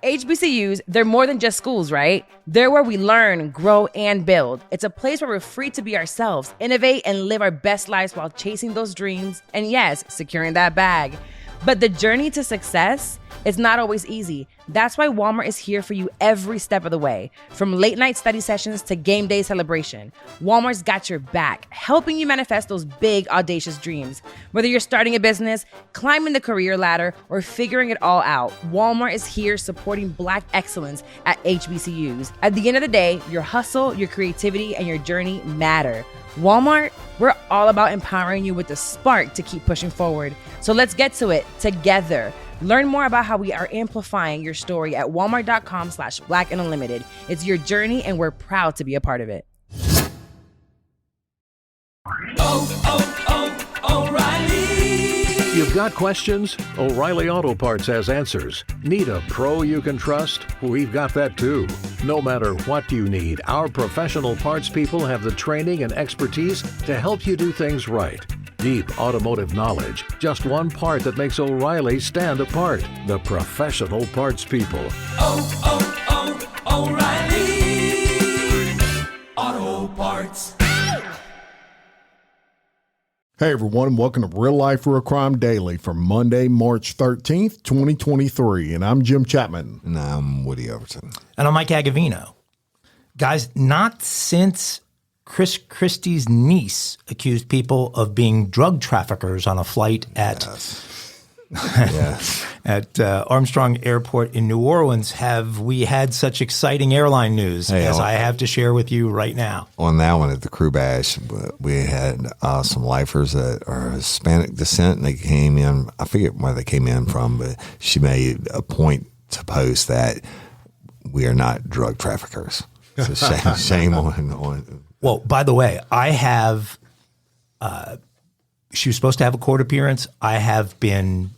HBCUs, they're more than just schools, right? They're where we learn, grow, and build. It's a place where we're free to be ourselves, innovate, and live our best lives while chasing those dreams, and yes, securing that bag. But the journey to success is not always easy. That's why Walmart is here for you every step of the way. From late night study sessions to game day celebration, Walmart's got your back, helping you manifest those big, audacious dreams. Whether you're starting a business, climbing the career ladder, or figuring it all out, Walmart is here supporting Black excellence at HBCUs. At the end of the day, your hustle, your creativity, and your journey matter. Walmart, we're all about empowering you with the spark to keep pushing forward. So let's get to it together. Learn more about how we are amplifying your story at walmart.com/Black and Unlimited. It's your journey, and we're proud to be a part of it. O'Reilly. You've got questions? O'Reilly Auto Parts has answers. Need a pro you can trust? We've got that too. No matter what you need, our professional parts people have the training and expertise to help you do things right. Deep automotive knowledge, just one part that makes O'Reilly stand apart. The professional parts people. O'Reilly Auto Parts. Hey everyone, welcome to Real Life Real Crime Daily for Monday, March 13th, 2023. And I'm Jim Chapman. And I'm Woody Overton. And I'm Mike Agavino. Guys, not since Chris Christie's niece accused people of being drug traffickers on a flight at at Armstrong Airport in New Orleans have we had such exciting airline news as I have to share with you right now. On that one at the crew bash, we had some lifers that are Hispanic descent, and they came in. I forget where they came in from, but she made a point to post that we are not drug traffickers. So shame on. Well, by the way, I have. She was supposed to have a court appearance. I have been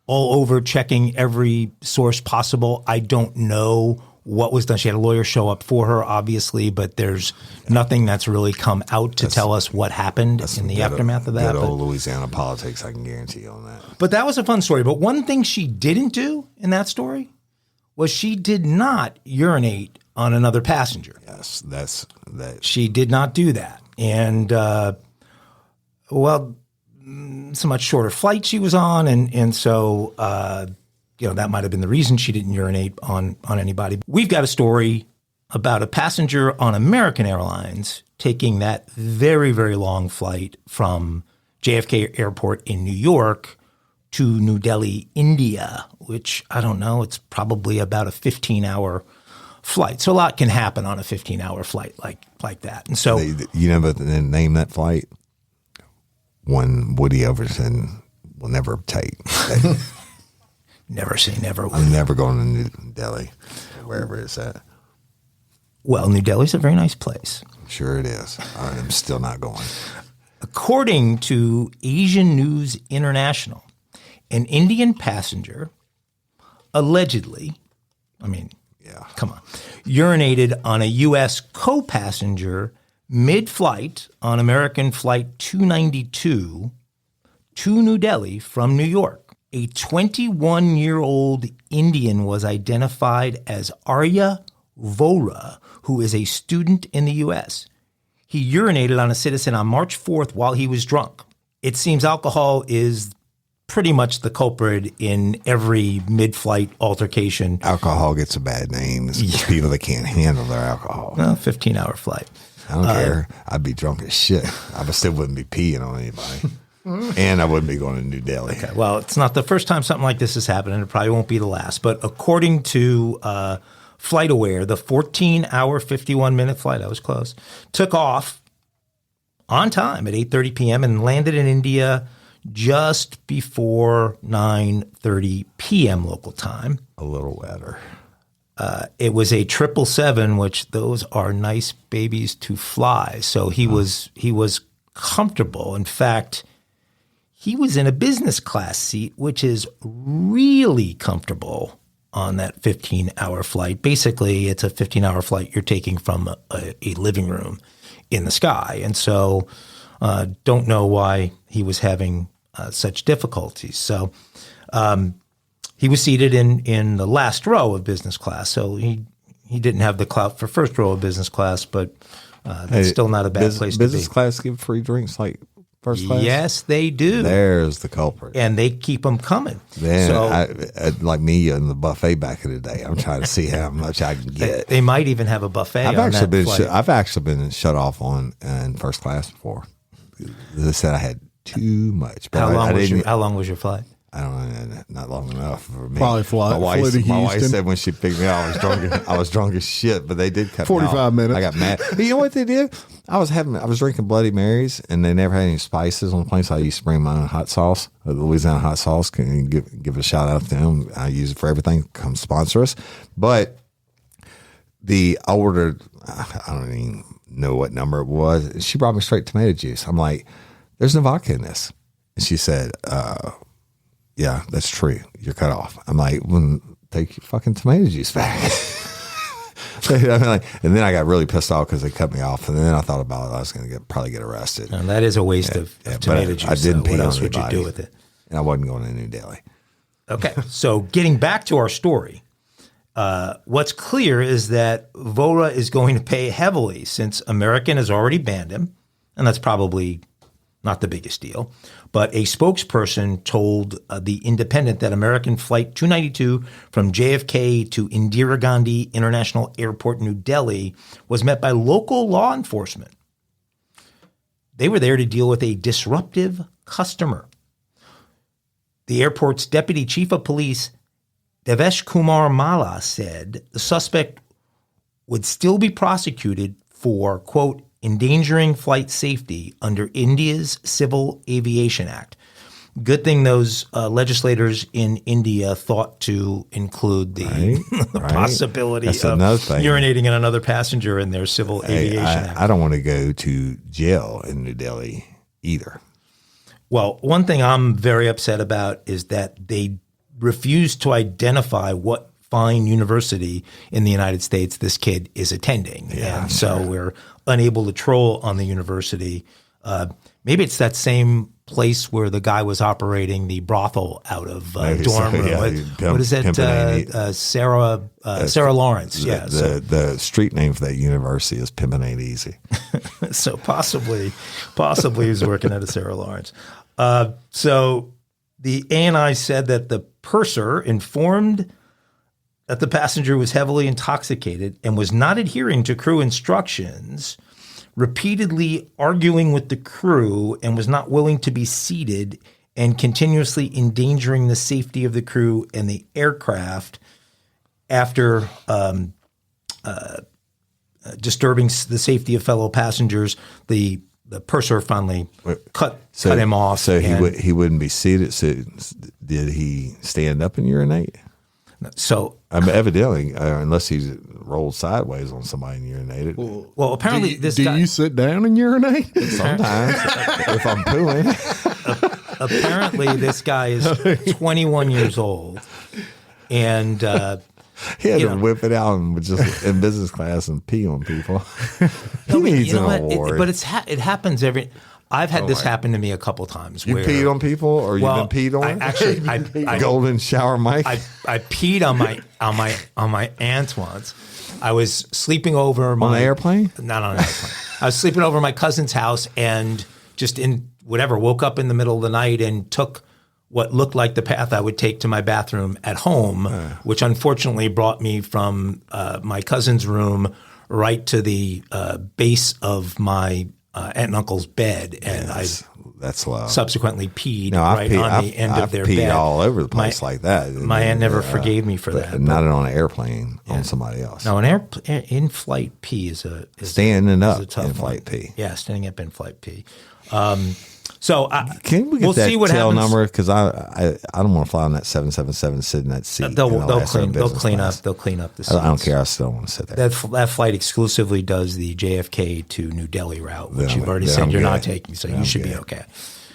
all over checking every source possible. I don't know what was done. She had a lawyer show up for her, obviously, but there's nothing that's really come out to tell us what happened in the aftermath of that. Good old Louisiana politics, I can guarantee you on that. But that was a fun story. But one thing she didn't do in that story was she did not urinate on another passenger. Yes, that's that. She did not do that. And, it's a much shorter flight she was on. And so, that might have been the reason she didn't urinate on anybody. We've got a story about a passenger on American Airlines taking that very, very long flight from JFK Airport in New York to New Delhi, India, which I don't know, it's probably about a 15-hour flight. So a lot can happen on a 15-hour flight like that. And so you never name that flight? One Woody Overton will never take. Never say never. I'm never going to New Delhi, wherever it's at. Well, New Delhi's a very nice place. Sure it is. I'm still not going. According to Asian News International, an Indian passenger allegedly, urinated on a U.S. co-passenger mid-flight on American Flight 292 to New Delhi from New York. A 21-year-old Indian was identified as Arya Vora, who is a student in the U.S. He urinated on a citizen on March 4th while he was drunk. It seems alcohol is pretty much the culprit in every mid-flight altercation. Alcohol gets a bad name. It's people that can't handle their alcohol. Well, 15-hour flight. I don't care. I'd be drunk as shit. I still wouldn't be peeing on anybody. And I wouldn't be going to New Delhi. Okay. Well, it's not the first time something like this has happened, and it probably won't be the last. But according to FlightAware, the 14-hour, 51-minute flight, I was close, took off on time at 8:30 p.m. and landed in India just before 9:30 p.m. local time. A little later. It was a 777, which those are nice babies to fly. So he was comfortable. In fact, he was in a business class seat, which is really comfortable on that 15-hour flight. Basically, it's a 15-hour flight you're taking from a living room in the sky. And so don't know why he was having such difficulties. So He was seated in the last row of business class, so he didn't have the clout for first row of business class, but that's still not a bad place to be. Business class give free drinks like first class? Yes, they do. There's the culprit. And they keep them coming. Then, So, like me in the buffet back in the day, I'm trying to see how much I can get. they might even have a buffet I've on actually that been flight. I've actually been shut off on in first class before. They said I had too much. But How I long was your flight? I don't know, not long enough for me. Probably flew to my wife Houston. said when she picked me up, I was drunk as shit, but they did cut me off. 45 minutes. I got mad. You know what they did? I was drinking Bloody Marys, and they never had any spices on the plane, so I used to bring my own hot sauce, the Louisiana hot sauce. Can you give a shout out to them? I use it for everything. Come sponsor us. But I ordered, I don't even know what number it was. She brought me straight tomato juice. I'm like, there's no vodka in this. And she said, yeah, that's true. You're cut off. I'm like, well, take your fucking tomato juice back. And then I got really pissed off because they cut me off. And then I thought about it. I was going to probably get arrested. And that is a waste of tomato juice. I didn't pee What on else would you anybody. do with it? And I wasn't going to New Delhi. Okay, so getting back to our story, what's clear is that Vohra is going to pay heavily since American has already banned him, and that's probably not the biggest deal. But a spokesperson told The Independent that American Flight 292 from JFK to Indira Gandhi International Airport, New Delhi, was met by local law enforcement. They were there to deal with a disruptive customer. The airport's deputy chief of police, Devesh Kumar Mala, said the suspect would still be prosecuted for, quote, endangering flight safety under India's Civil Aviation Act. Good thing those legislators in India thought to include the possibility That's of another thing. urinating in another passenger in their Civil Aviation Act. I don't want to go to jail in New Delhi either. Well, one thing I'm very upset about is that they refused to identify what fine university in the United States this kid is attending. Yeah, and so we're unable to troll on the university. Maybe it's that same place where the guy was operating the brothel out of dorm room. What is it? Sarah Lawrence. The street name for that university is Pimpin' Ain't Easy. So possibly he's working at a Sarah Lawrence. So the ANI said that the purser informed that the passenger was heavily intoxicated and was not adhering to crew instructions, repeatedly arguing with the crew, and was not willing to be seated, and continuously endangering the safety of the crew and the aircraft after disturbing the safety of fellow passengers. The purser finally cut him off. So he wouldn't be seated. So did he stand up and urinate? So evidently, unless he's rolled sideways on somebody and urinated. Well, apparently do you sit down and urinate? Sometimes if I'm pooing. Apparently, this guy is 21 years old, and he had to whip it out and just in business class and pee on people. He needs an award. But it happens every. I've had this happen to me a couple times. You peed on people, or you've been peed on? I golden shower mic. I peed on my aunt once. I was sleeping over on an airplane. Not on an airplane. I was sleeping over my cousin's house and just woke up in the middle of the night and took what looked like the path I would take to my bathroom at home, which unfortunately brought me from my cousin's room right to the base of my aunt and uncle's bed, and that's low. Subsequently peed on the end of their bed. I've peed all over the place like that. My aunt never forgave me for that. Not on an airplane, on somebody else. No, in-flight pee is standing up in-flight pee. Yeah, standing up in-flight pee. So can we get we'll that see what tail happens. Number? Because I don't want to fly on that 777 sitting in that seat. They'll clean up the seats. I don't care. I still want to sit there. That flight exclusively does the JFK to New Delhi route, which you've already said you're not taking, so you should be okay.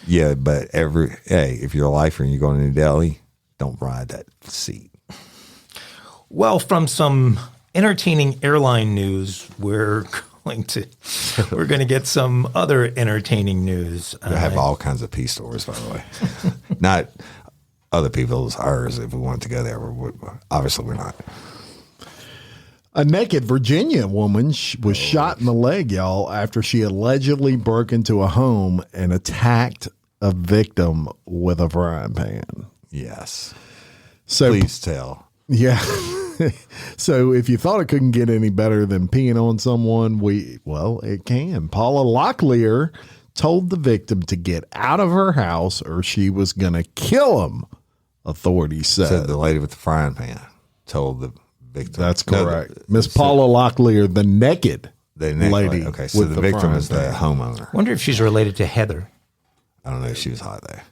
Yeah, but if you're a lifer and you're going to New Delhi, don't ride that seat. Well, from some entertaining airline news, we're going to get some other entertaining news. We have all kinds of pee stories, by the way. Not other people's, hers, if we wanted to go there. Obviously, we're not. A naked Virginia woman was shot in the leg, y'all, after she allegedly broke into a home and attacked a victim with a frying pan. Yes. So please tell. Yeah. So if you thought it couldn't get any better than peeing on someone, it can. Paula Locklear told the victim to get out of her house or she was going to kill him, authorities said. The lady with the frying pan told the victim. That's correct. Miss Paula Locklear, the naked lady. Okay, so the victim is the homeowner. Wonder if she's related to Heather. I don't know if she was hot there.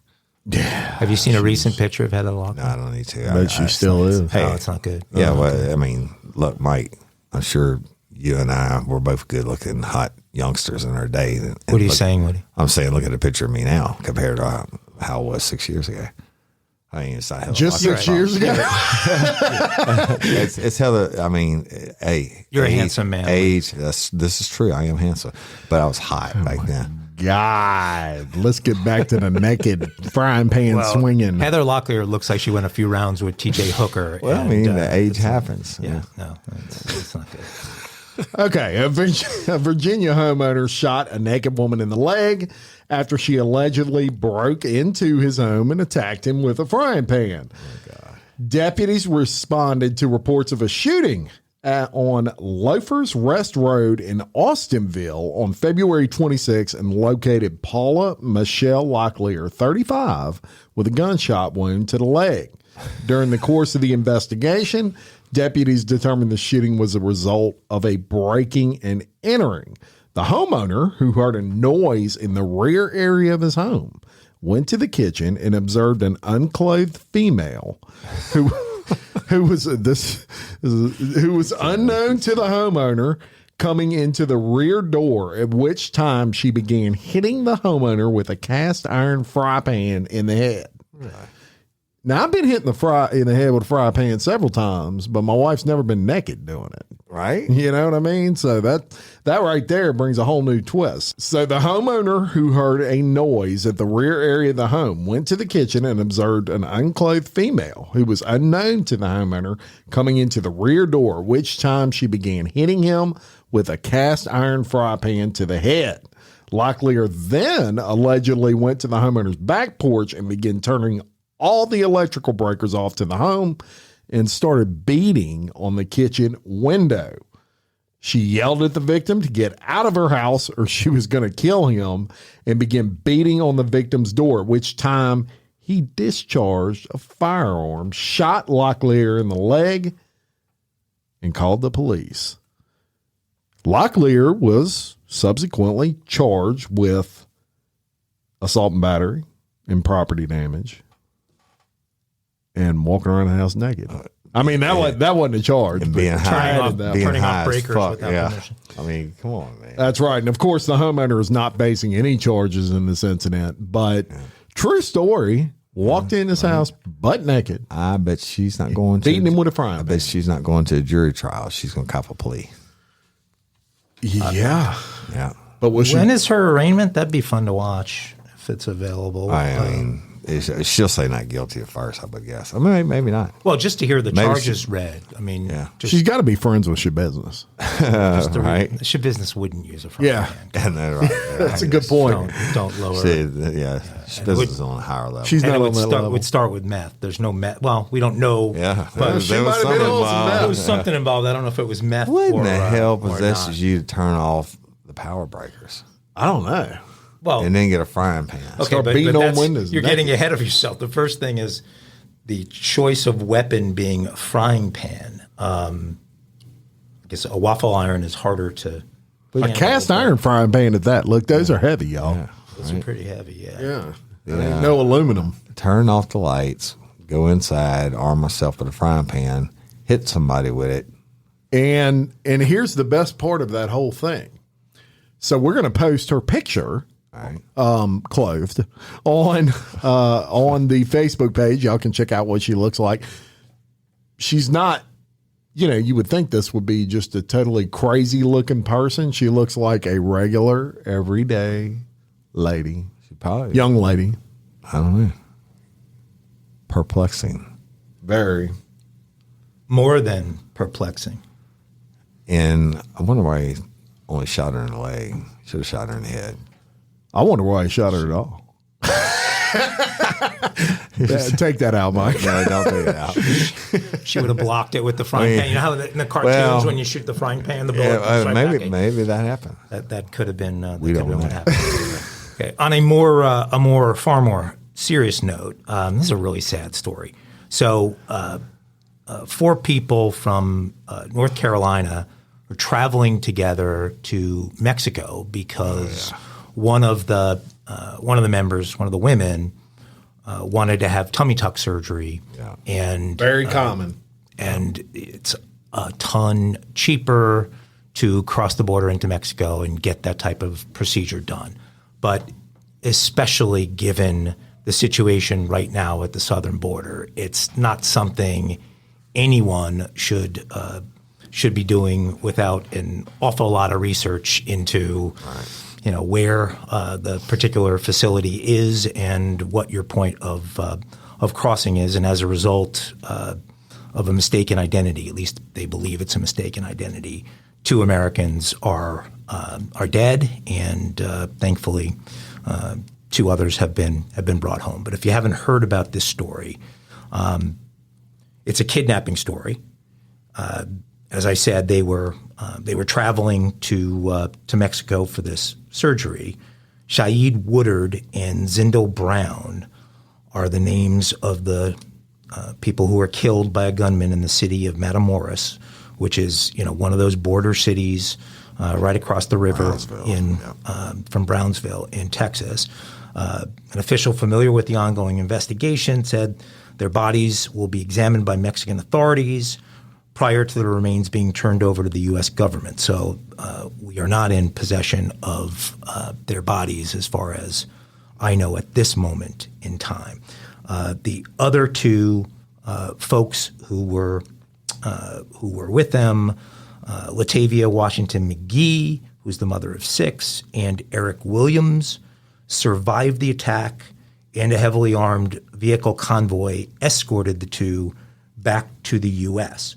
Yeah. Have you seen a recent picture of Heather Locklear? No, I don't need to. But she still is. Hey, it's not good. Yeah, well, I mean, look, Mike, I'm sure you and I were both good-looking, hot youngsters in our day. What are you saying, Woody? I'm saying, look at a picture of me now compared to how I was 6 years ago. I mean, it's not Heather just Locklear. 6 years ago. It's Heather. I mean, hey, you're a handsome man. Age. This is true. I am handsome, but I was hot back then. God, let's get back to the naked frying pan swinging. Heather Locklear looks like she went a few rounds with T.J. Hooker. Well, I mean, the age happens. Yeah, no, it's not good. Okay, a Virginia homeowner shot a naked woman in the leg after she allegedly broke into his home and attacked him with a frying pan. Oh, God. Deputies responded to reports of a shooting on Loafers Rest Road in Austinville on February 26 and located Paula Michelle Locklear, 35, with a gunshot wound to the leg. During the course of the investigation, deputies determined the shooting was a result of a breaking and entering. The homeowner, who heard a noise in the rear area of his home, went to the kitchen and observed an unclothed female who was unknown to the homeowner coming into the rear door, at which time she began hitting the homeowner with a cast iron fry pan in the head. Right. Now, I've been hitting in the head with a fry pan several times, but my wife's never been naked doing it. Right? You know what I mean? So that right there brings a whole new twist. So the homeowner, who heard a noise at the rear area of the home, went to the kitchen and observed an unclothed female who was unknown to the homeowner coming into the rear door, which time she began hitting him with a cast iron fry pan to the head. Locklear then allegedly went to the homeowner's back porch and began turning all the electrical breakers off to the home and started beating on the kitchen window. She yelled at the victim to get out of her house or she was going to kill him and began beating on the victim's door, at which time he discharged a firearm, shot Locklear in the leg, and called the police. Locklear was subsequently charged with assault and battery and property damage and walking around the house naked. I mean, that wasn't a charge. And being high, turning off breakers without permission. I mean, come on, man. That's right. And of course, the homeowner is not facing any charges in this incident, but true story, walked in his house butt naked. I bet she's not going to. Beating him with a frying pan. I bet she's not going to a jury trial. She's going to cop a plea. Yeah. Yeah. But when is her arraignment? That'd be fun to watch if it's available. I mean, she'll say not guilty at first, I would guess. I mean, maybe not. Well, just to hear the charges read. I mean, she's got to be friends with Shabusiness. Right? Shabusiness wouldn't use a frying pan. Right. That's a good point. Don't lower it. Shabusiness is on a higher level. She's not on that level. It would start with meth. There's no meth. Well, we don't know. Yeah. But she might have been on some meth. There was something involved. I don't know if it was meth what or in the hell or possesses not. you to turn off the power breakers? I don't know. Well, and then get a frying pan. Okay, Start beating on windows. You're getting ahead of yourself. The first thing is the choice of weapon being a frying pan. I guess a waffle iron is harder to. A cast iron frying pan at that. Look, those are heavy, y'all. Yeah, those are pretty heavy. Yeah. Ain't no aluminum. Turn off the lights. Go inside. Arm myself with a frying pan. Hit somebody with it. And here's the best part of that whole thing. So we're going to post her picture, clothed, on the Facebook page. Y'all can check out what she looks like. She's not, you would think this would be just a totally crazy looking person. She looks like a regular, everyday lady, She probably young lady. I don't know. perplexing. Very. More than perplexing. And I wonder why he only shot her in the leg. Should have shot her in the head. I wonder why he shot her at all. Take that out, Mike. No, don't take it out. She would have blocked it with the frying pan. You know how in the cartoons when you shoot the frying pan, the bullet goes right back in? Maybe that happened. That could have been. We don't know. What happened. Okay. On a far more serious note, this is a really sad story. So, 4 people from North Carolina were traveling together to Mexico because one of the members, one of the women, wanted to have tummy tuck surgery, and Very common. and it's a ton cheaper to cross the border into Mexico and get that type of procedure done. But especially given the situation right now at the southern border, it's not something anyone should be doing without an awful lot of research into where the particular facility is and what your point of crossing is. And as a result of a mistaken identity, at least they believe it's a mistaken identity, 2 Americans are dead, and thankfully 2 others have been brought home. But if you haven't heard about this story, it's a kidnapping story. As I said, they were traveling to Mexico for this surgery. Shaeed Woodard and Zindel Brown are the names of the people who were killed by a gunman in the city of Matamoros, which is one of those border cities right across the river from Brownsville in Texas. An official familiar with the ongoing investigation said their bodies will be examined by Mexican authorities prior to the remains being turned over to the U.S. government. So we are not in possession of their bodies as far as I know at this moment in time. The other 2 folks who were with them, Latavia Washington McGee, who's the mother of 6, and Eric Williams, survived the attack, and a heavily armed vehicle convoy escorted the 2 back to the U.S.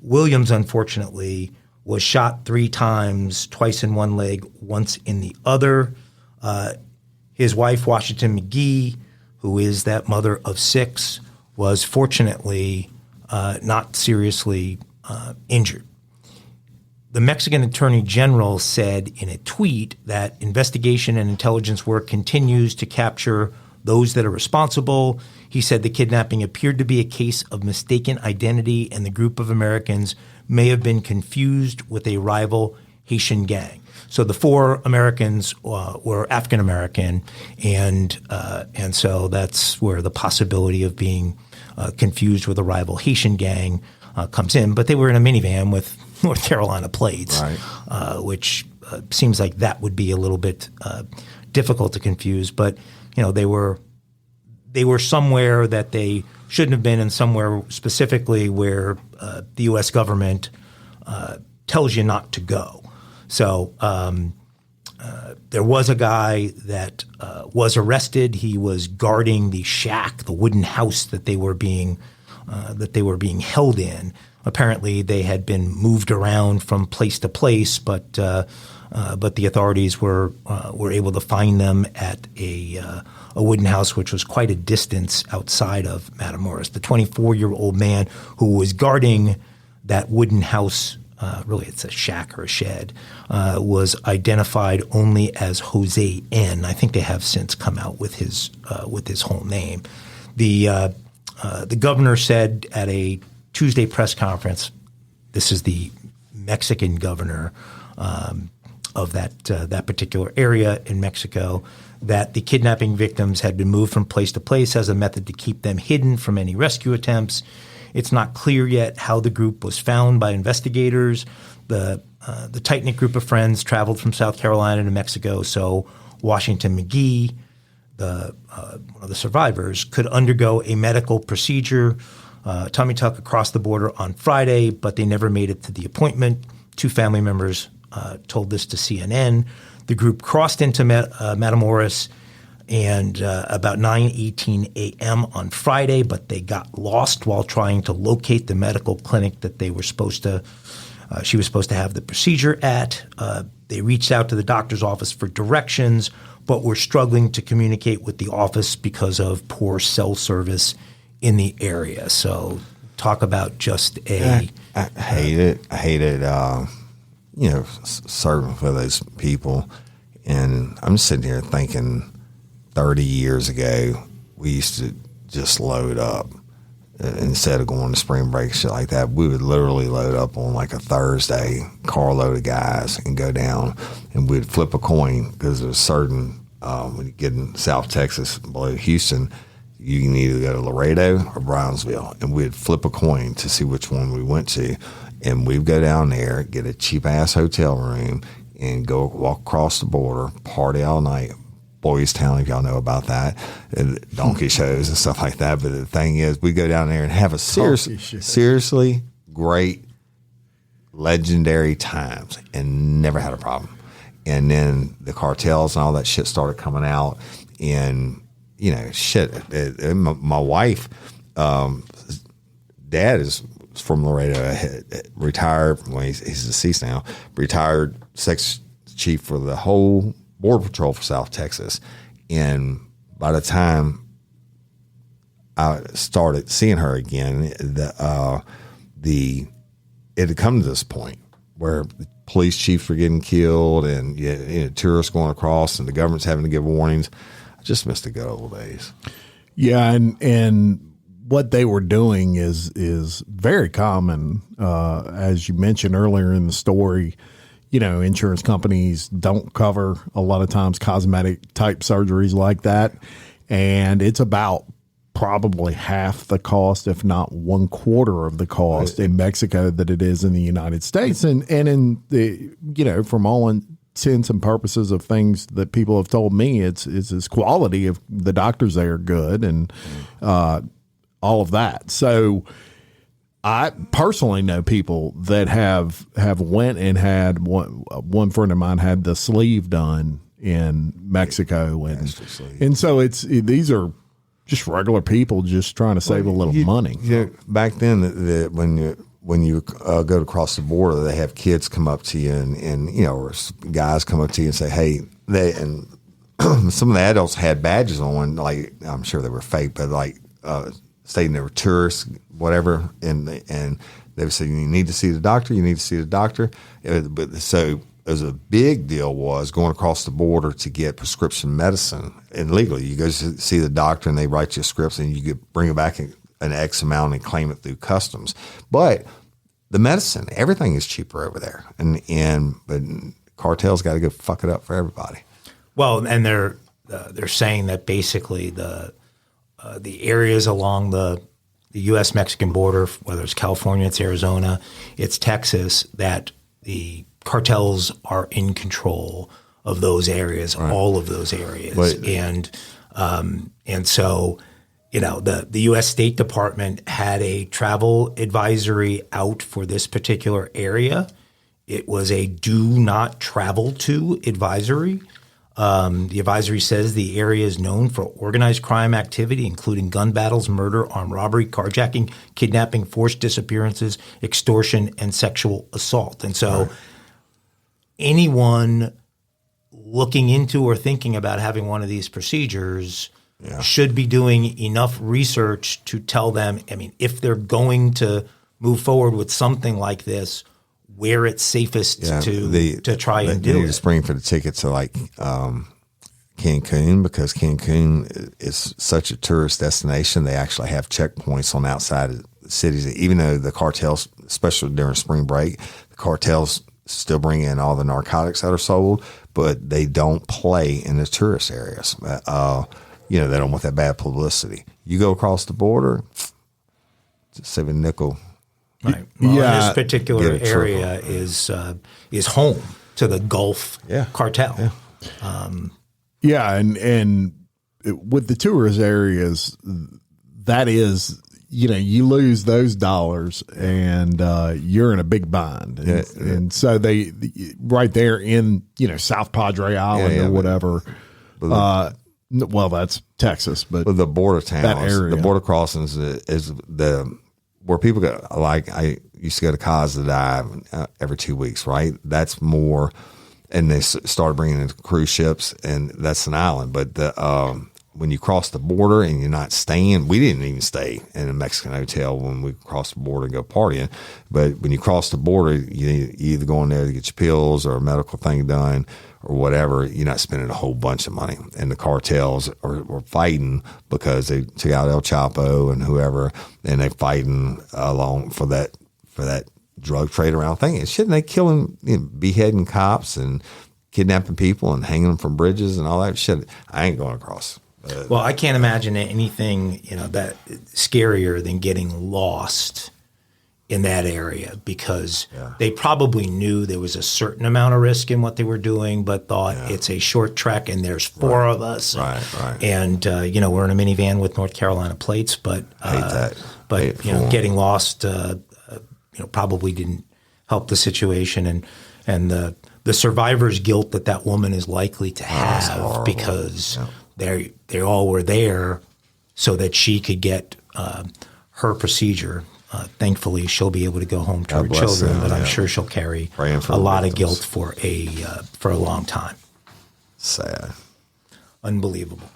Williams, unfortunately, was shot 3 times, twice in one leg, once in the other. His wife, Washington McGee, who is that mother of 6, was fortunately not seriously injured. The Mexican Attorney General said in a tweet that investigation and intelligence work continues to capture those that are responsible. He said the kidnapping appeared to be a case of mistaken identity, and the group of Americans may have been confused with a rival Haitian gang. So the 4 Americans were African American, and so that's where the possibility of being confused with a rival Haitian gang comes in. But they were in a minivan with North Carolina plates, which seems like that would be a little bit difficult to confuse. But they were somewhere that they shouldn't have been, and somewhere specifically where the U.S. government tells you not to go. So there was a guy that was arrested. He was guarding the shack, the wooden house that they were being held in. Apparently, they had been moved around from place to place, but the authorities were able to find them at a wooden house, which was quite a distance outside of Matamoros. The 24-year-old man who was guarding that wooden house, really it's a shack or a shed, was identified only as Jose N. I think they have since come out with his whole name. The governor said at a Tuesday press conference, this is the Mexican governor of that particular area in Mexico, that the kidnapping victims had been moved from place to place as a method to keep them hidden from any rescue attempts. It's not clear yet how the group was found by investigators. The tight-knit group of friends traveled from South Carolina to Mexico, so Washington McGee, one of the survivors, could undergo a medical procedure, tummy tuck across the border on Friday, but they never made it to the appointment. 2 family members told this to CNN. The group crossed into Matamoros and about 9:18 a.m. on Friday, but they got lost while trying to locate the medical clinic that they were supposed to. She was supposed to have the procedure at. They reached out to the doctor's office for directions, but were struggling to communicate with the office because of poor cell service in the area. So, talk about just a. I hate it. I hated, serving for those people, and I'm just sitting here thinking. 30 years ago, we used to just load up instead of going to spring break, shit like that. We would literally load up on like a Thursday, carload of guys, and go down, and we'd flip a coin because there's certain, when you get in South Texas, below Houston, you can either go to Laredo or Brownsville, and we'd flip a coin to see which one we went to. And we'd go down there, get a cheap-ass hotel room, and go walk across the border, party all night. Boys Town, if y'all know about that, and donkey shows and stuff like that. But the thing is, we go down there and have a seriously great, legendary times, and never had a problem. And then the cartels and all that shit started coming out, and my wife, dad is from Laredo, retired. Well, he's deceased now. Retired sex chief for the whole Border Patrol for South Texas. And by the time I started seeing her again, it had come to this point where police chiefs were getting killed and tourists going across and the government's having to give warnings. I just missed the good old days. Yeah, and what they were doing is very common. As you mentioned earlier in the story, insurance companies don't cover a lot of times cosmetic type surgeries like that. And it's about probably half the cost, if not 1/4 of the cost in Mexico that it is in the United States. And in the, from all intents and purposes of things that people have told me, it's quality of the doctors there are good and all of that. So I personally know people that have went and had one friend of mine had the sleeve done in Mexico, and so these are just regular people just trying to save a little money. Back then, when you go across the border, they have kids come up to you and or guys come up to you and say, "Hey," some of the adults had badges on, like I'm sure they were fake, but like stating they were tourists, whatever, and they would say, "You need to see the doctor. You need to see the doctor." But so as a big deal was going across the border to get prescription medicine, and legally you go see the doctor and they write you scripts and you could bring it back an X amount and claim it through customs. But the medicine, everything is cheaper over there, but cartels got to go fuck it up for everybody. Well, and they're saying that basically the areas along the U.S.-Mexican border, whether it's California, it's Arizona, it's Texas, that the cartels are in control of those areas, right. All of those areas. And so, the U.S. State Department had a travel advisory out for this particular area. It was a do not travel to advisory. The advisory says the area is known for organized crime activity, including gun battles, murder, armed robbery, carjacking, kidnapping, forced disappearances, extortion, and sexual assault. And so anyone looking into or thinking about having one of these procedures should be doing enough research to tell them, if they're going to move forward with something like this, where it's safest to try and do it. They need to spring for the ticket to like Cancun, because Cancun is such a tourist destination. They actually have checkpoints on the outside of the cities. Even though the cartels, especially during spring break, the cartels still bring in all the narcotics that are sold, but they don't play in the tourist areas. They don't want that bad publicity. You go across the border, save a nickel. Right. Well, this particular area is home to the Gulf cartel. Yeah. And with the tourist areas, that is, you lose those dollars and you're in a big bind. And so they right there in, South Padre Island or whatever. Well, that's Texas, but Well, the border towns, that area. the border crossings is the where people go. Like I used to go to Cause to Dive every 2 weeks, right? That's more, and they started bringing in cruise ships, and that's an island. But the when you cross the border and you're not staying, we didn't even stay in a Mexican hotel when we crossed the border and go partying. But when you cross the border, you either go in there to get your pills or a medical thing done or whatever. You're not spending a whole bunch of money. And the cartels are fighting because they took out El Chapo and whoever, and they fighting along for that drug trade around thing. And shouldn't they killing, beheading cops and kidnapping people and hanging them from bridges and all that shit? I ain't going across. Well, I can't imagine anything, that scarier than getting lost in that area, because they probably knew there was a certain amount of risk in what they were doing, but thought it's a short trek and there's four of us. Right. And, we're in a minivan with North Carolina plates, but, getting lost, probably didn't help the situation. And the survivor's guilt that woman is likely to have because they all were there so that she could get her procedure. Thankfully, she'll be able to go home to her children, but I'm sure she'll carry a lot of guilt for a long time. Sad. Unbelievable.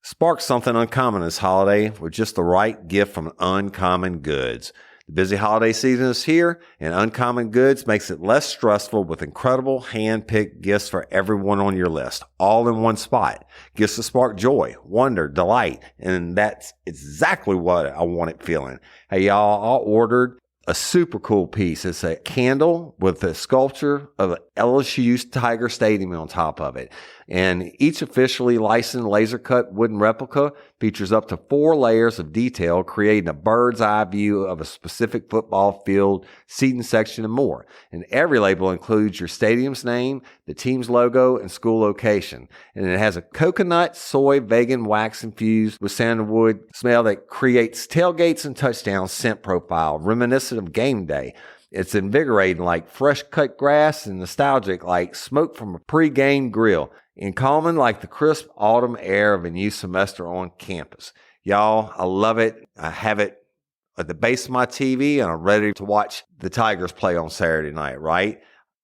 Spark something uncommon this holiday with just the right gift from Uncommon Goods. The busy holiday season is here, and Uncommon Goods makes it less stressful with incredible hand-picked gifts for everyone on your list, all in one spot. Gifts that spark joy, wonder, delight, and that's exactly what I wanted feeling. Hey, y'all, I ordered a super cool piece. It's a candle with a sculpture of an LSU's Tiger Stadium on top of it. And each officially licensed laser-cut wooden replica features up to 4 layers of detail, creating a bird's eye view of a specific football field, seating section, and more. And every label includes your stadium's name, the team's logo, and school location. And it has a coconut, soy, vegan wax infused with sandalwood smell that creates tailgates and touchdowns scent profile, reminiscent of game day. It's invigorating like fresh cut grass and nostalgic like smoke from a pre-game grill, and calming like the crisp autumn air of a new semester on campus. Y'all, I love it. I have it at the base of my TV, and I'm ready to watch the Tigers play on Saturday night, right?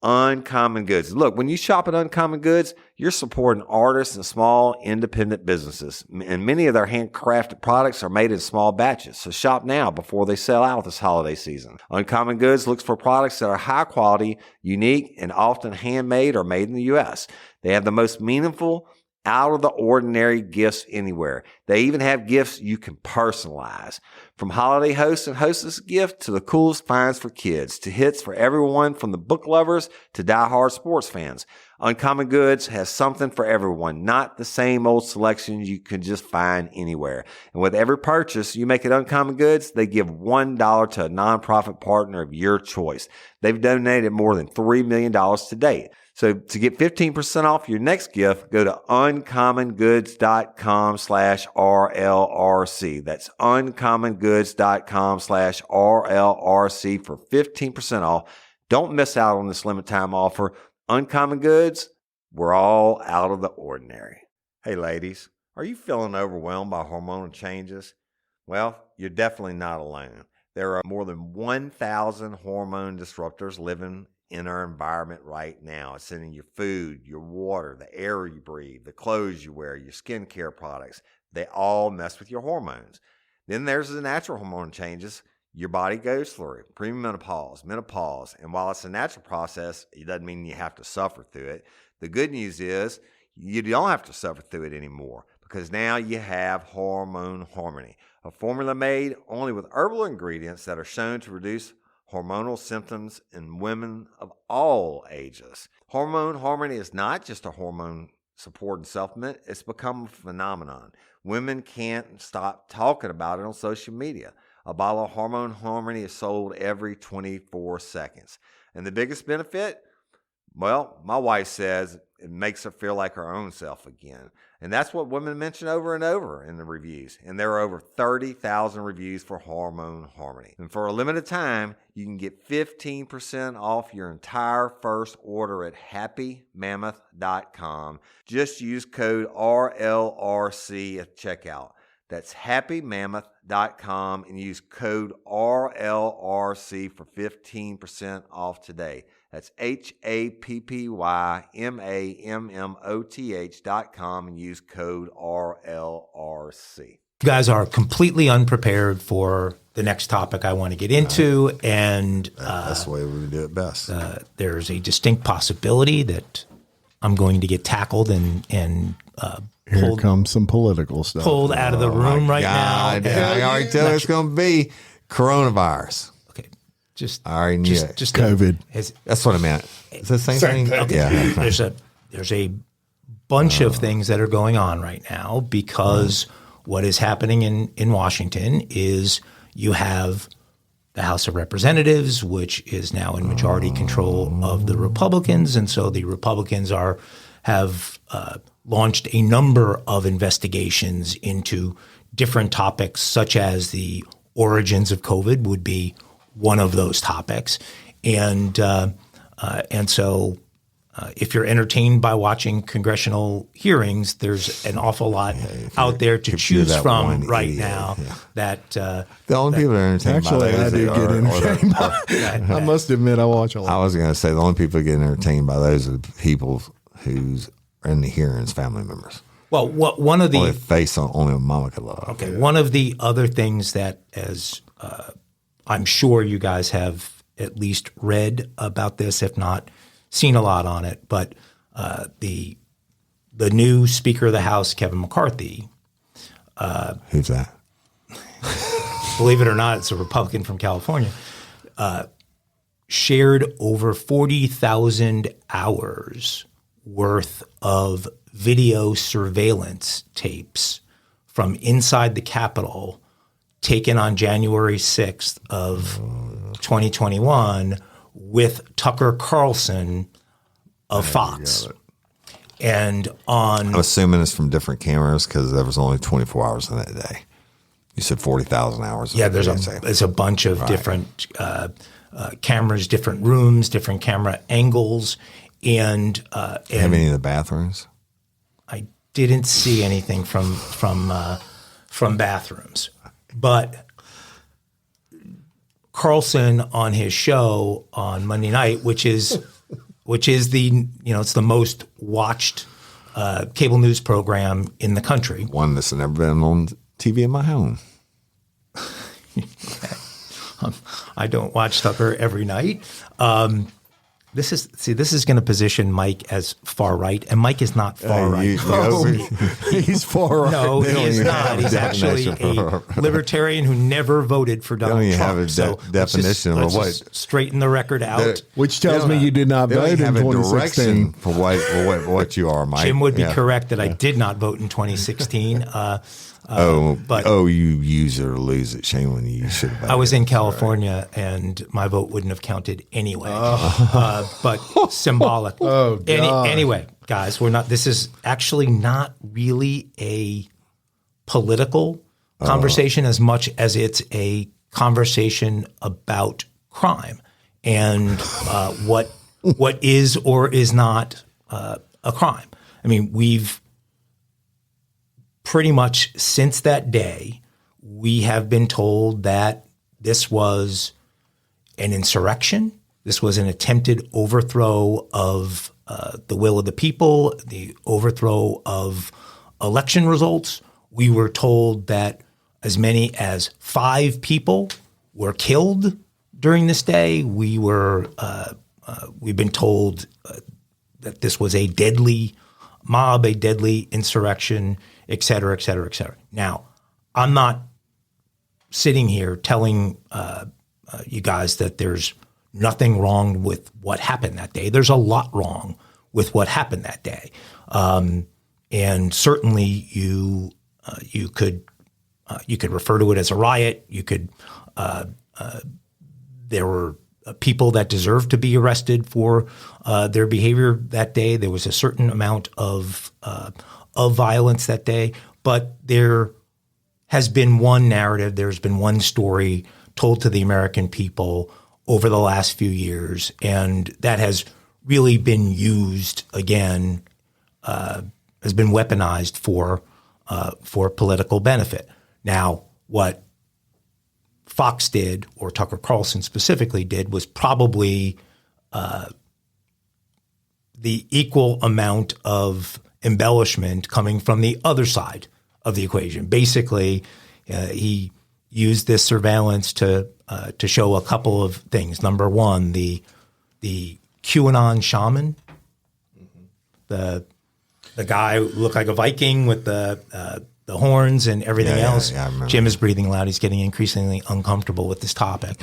Uncommon Goods. Look, when you shop at Uncommon Goods, you're supporting artists and small independent businesses. And many of their handcrafted products are made in small batches. So shop now before they sell out this holiday season. Uncommon Goods looks for products that are high quality, unique, and often handmade or made in the U.S. They have the most meaningful, out of the ordinary gifts anywhere. They even have gifts you can personalize. From holiday hosts and hostess gift to the coolest finds for kids, to hits for everyone from the book lovers to diehard sports fans. Uncommon Goods has something for everyone, not the same old selections you can just find anywhere. And with every purchase you make at Uncommon Goods, they give $1 to a nonprofit partner of your choice. They've donated more than $3 million to date. So to get 15% off your next gift, go to uncommongoods.com/RLRC. That's uncommongoods.com/RLRC for 15% off. Don't miss out on this limited time offer. Uncommon Goods, we're all out of the ordinary. Hey ladies, are you feeling overwhelmed by hormonal changes? Well, you're definitely not alone. There are more than 1,000 hormone disruptors living in our environment right now. It's in your food, your water, the air you breathe, the clothes you wear, your skincare products. They all mess with your hormones. Then there's the natural hormone changes your body goes through. Premenopause, menopause. And while it's a natural process, it doesn't mean you have to suffer through it. The good news is you don't have to suffer through it anymore, because now you have Hormone Harmony, a formula made only with herbal ingredients that are shown to reduce hormonal symptoms in women of all ages. Hormone Harmony is not just a hormone support and supplement. It's become a phenomenon. Women can't stop talking about it on social media. A bottle of Hormone Harmony is sold every 24 seconds. And the biggest benefit? Well, my wife says it makes her feel like her own self again. And that's what women mention over and over in the reviews. And there are over 30,000 reviews for Hormone Harmony. And for a limited time, you can get 15% off your entire first order at happymammoth.com. Just use code RLRC at checkout. That's happymammoth.com and use code RLRC for 15% off today. That's happymammoth.com and use code RLRC. You guys are completely unprepared for the next topic I want to get into, and That's the way we do it best. there's a distinct possibility that I'm going to get tackled and Here comes some political stuff. pulled out of the room right now. God, I already tell you it's going to be coronavirus. Okay, just I already knew it. just COVID. That's what I meant. Is it the same thing? Okay. Yeah. There's a bunch of things that are going on right now because what is happening in Washington is you have the House of Representatives, which is now in majority control of the Republicans, and so the Republicans have launched a number of investigations into different topics, such as the origins of COVID would be one of those topics, and so if you're entertained by watching congressional hearings, there's an awful lot out there to choose from right now. Yeah. That The only people that are entertained Actually, by I those do get entertained by I must admit, I watch a lot. I was going to say the only people that get entertained by those are the people who's in the hearings, family members. well, one of Only the face on only mama could love. okay, one of the other things that, as I'm sure you guys have at least read about this, if not seen a lot on it, but the new Speaker of the House, Kevin McCarthy, Who's that? believe it or not, it's a Republican from California, shared over 40,000 hours worth of video surveillance tapes from inside the Capitol taken on January 6th of 2021 with Tucker Carlson of Fox. And I'm assuming it's from different cameras because there was only 24 hours in that day. You said 40,000 hours. yeah, there's a bunch of different cameras, different rooms, different camera angles, and Have any in the bathrooms? I didn't see anything from bathrooms, but Carlson on his show on Monday night, which is the it's the most watched cable news program in the country. One that's never been on TV in my home. I don't watch Tucker every night. This is going to position Mike as far right, and Mike is not far right. He's far right. No, They he don't is even not. have a He's actually definition a for- libertarian who never voted for Donald don't even Trump. have a So let's definition of let's what- just straighten the record out. Which tells me you did not They don't vote in have a 2016. direction for what you are, Mike. Jim would be Yeah. correct that I did not vote in 2016. But you use it or lose it. Shame on you. You should have voted. I was in California, and my vote wouldn't have counted anyway. But symbolic. Oh, God. Anyway, guys, we're not. This is actually not really a political conversation as much as it's a conversation about crime and what is or is not a crime. I mean, we've pretty much since that day, we have been told that this was an insurrection. This was an attempted overthrow of the will of the people, the overthrow of election results. We were told that as many as 5 people were killed during this day. We've been told that this was a deadly mob, a deadly insurrection, et cetera, et cetera, et cetera. Now, I'm not sitting here telling you guys that there's nothing wrong with what happened that day. There's a lot wrong with what happened that day. And certainly you could refer to it as a riot. You could there were people that deserved to be arrested for their behavior that day. There was a certain amount of violence that day, but there has been one narrative, there's been one story told to the American people over the last few years, and that has really been used again, has been weaponized for political benefit. Now, what Fox did, or Tucker Carlson specifically did, was probably the equal amount of embellishment coming from the other side of the equation. Basically, he used this surveillance to show a couple of things. Number one, the QAnon shaman, the guy who looked like a Viking with the horns and everything else. Yeah, I remember. Jim is breathing loud. He's getting increasingly uncomfortable with this topic.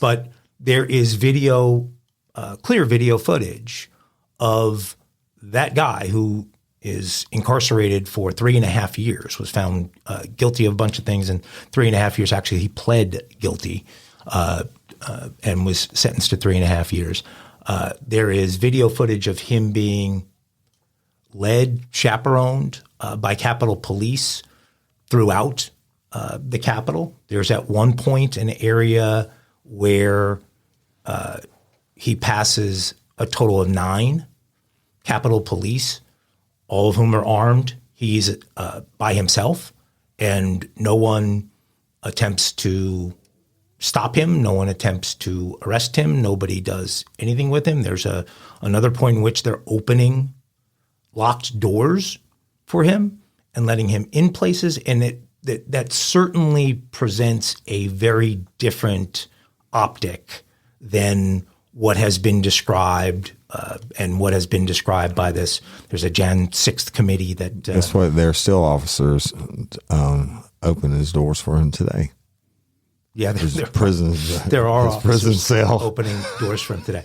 But there is clear video footage of that guy who is incarcerated for 3.5 years, was found guilty of a bunch of things in 3.5 years. Actually, he pled guilty and was sentenced to 3.5 years. There is video footage of him being led, chaperoned by Capitol Police throughout the Capitol. There's at one point an area where he passes a total of 9 Capitol Police, all of whom are armed. He's by himself, and no one attempts to stop him. No one attempts to arrest him. Nobody does anything with him. There's another point in which they're opening locked doors for him and letting him in places, and that certainly presents a very different optic than what has been described and what has been described by this. There's a Jan 6th committee that. That's why there are still officers open his doors for him today. Yeah, there his are officers prison cell opening doors for him today.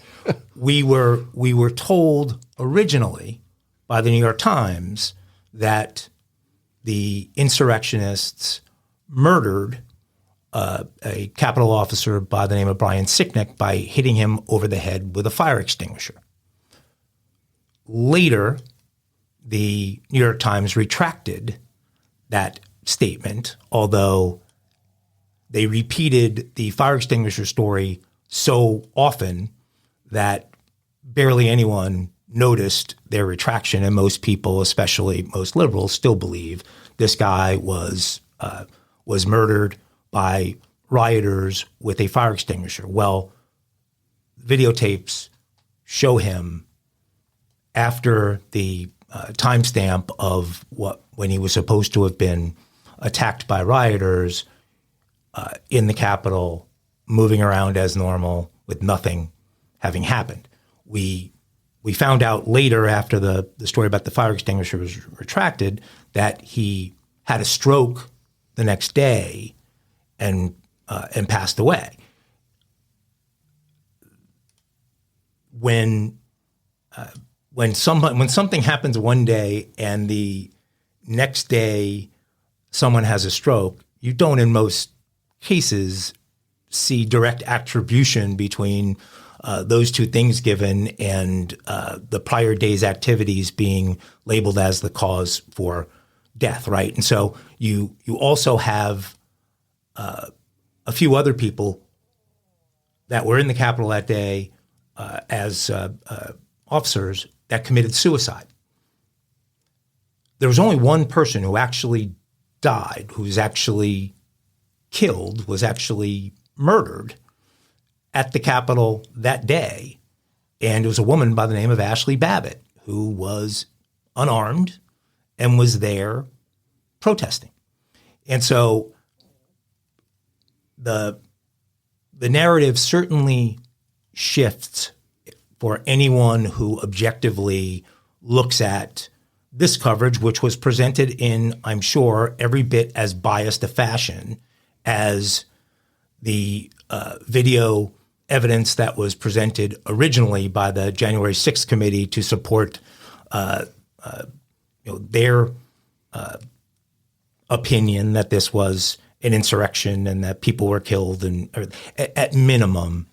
We were told originally by the New York Times that the insurrectionists murdered a Capitol officer by the name of Brian Sicknick by hitting him over the head with a fire extinguisher. Later, the New York Times retracted that statement, although they repeated the fire extinguisher story so often that barely anyone noticed their retraction, and most people, especially most liberals, still believe this guy was murdered by rioters with a fire extinguisher. Well, videotapes show him after the timestamp of when he was supposed to have been attacked by rioters in the Capitol, moving around as normal with nothing having happened. We found out later, after the story about the fire extinguisher was retracted, that he had a stroke the next day and passed away. When something happens one day and the next day someone has a stroke, you don't in most cases see direct attribution between those two things given and the prior day's activities being labeled as the cause for death, right? And so you also have a few other people that were in the Capitol that day as officers that committed suicide. There was only one person who actually died, who was actually killed, was actually murdered at the Capitol that day. And it was a woman by the name of Ashley Babbitt, who was unarmed and was there protesting. And so the narrative certainly shifts for anyone who objectively looks at this coverage, which was presented in, I'm sure, every bit as biased a fashion as the video evidence that was presented originally by the January 6th committee to support their opinion that this was an insurrection and that people were killed, and at minimum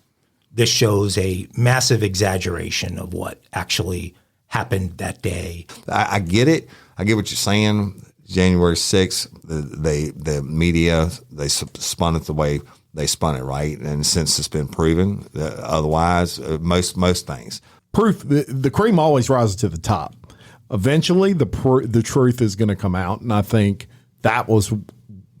this shows a massive exaggeration of what actually happened that day. I get it. I get what you're saying. January 6th, the media, they spun it the way they spun it, right? And since it's been proven otherwise, most things. Proof, the cream always rises to the top. Eventually, the truth is going to come out, and I think that was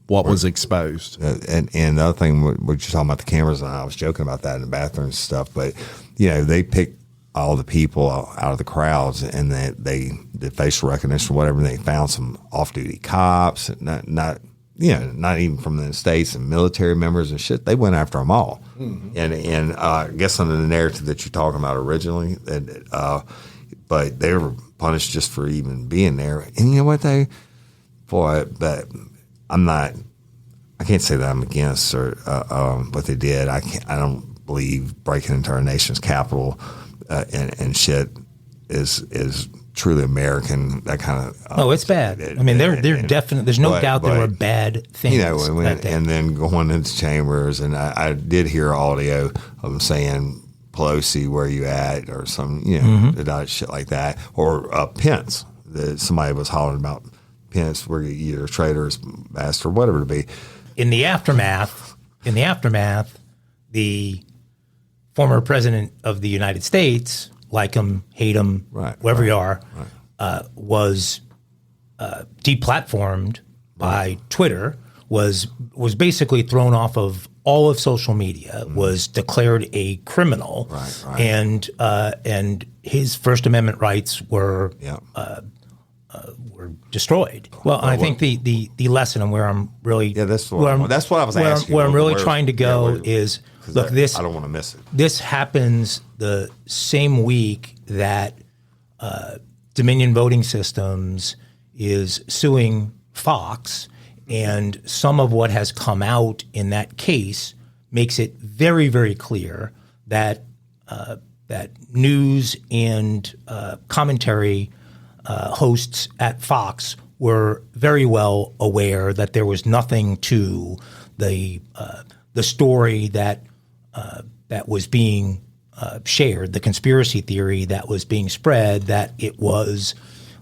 what was exposed. And the other thing, what you're talking about the cameras, and I was joking about that in the bathroom and stuff, but they picked all the people out of the crowds, and they did facial recognition or whatever. And they found some off-duty cops, not even from the States, and military members and shit. They went after them all. Mm-hmm. And I guess under the narrative that you're talking about originally, but they were punished just for even being there. And you know what, but I can't say that I'm against or what they did. I don't believe breaking into our nation's capital and shit is truly American. That kind of it's bad. They're definitely. There's no doubt there were bad things. And then going into chambers, and I did hear audio of them saying, Pelosi, where you at, or some shit like that, or Pence. Somebody was hollering about Pence, where you're a traitor, bastard, or whatever it be. In the aftermath, the former president of the United States, like him, hate him, wherever you are, was deplatformed by Twitter, was basically thrown off of all of social media, was declared a criminal, and his First Amendment rights were destroyed. Well, I think the lesson and where I'm really that's what I was asking. Where I'm really trying to go is, look, this, I don't want to miss it. This happens the same week that Dominion Voting Systems is suing Fox, and some of what has come out in that case makes it very, very clear that that news and commentary hosts at Fox were very well aware that there was nothing to the story that was being shared, the conspiracy theory that was being spread, that it was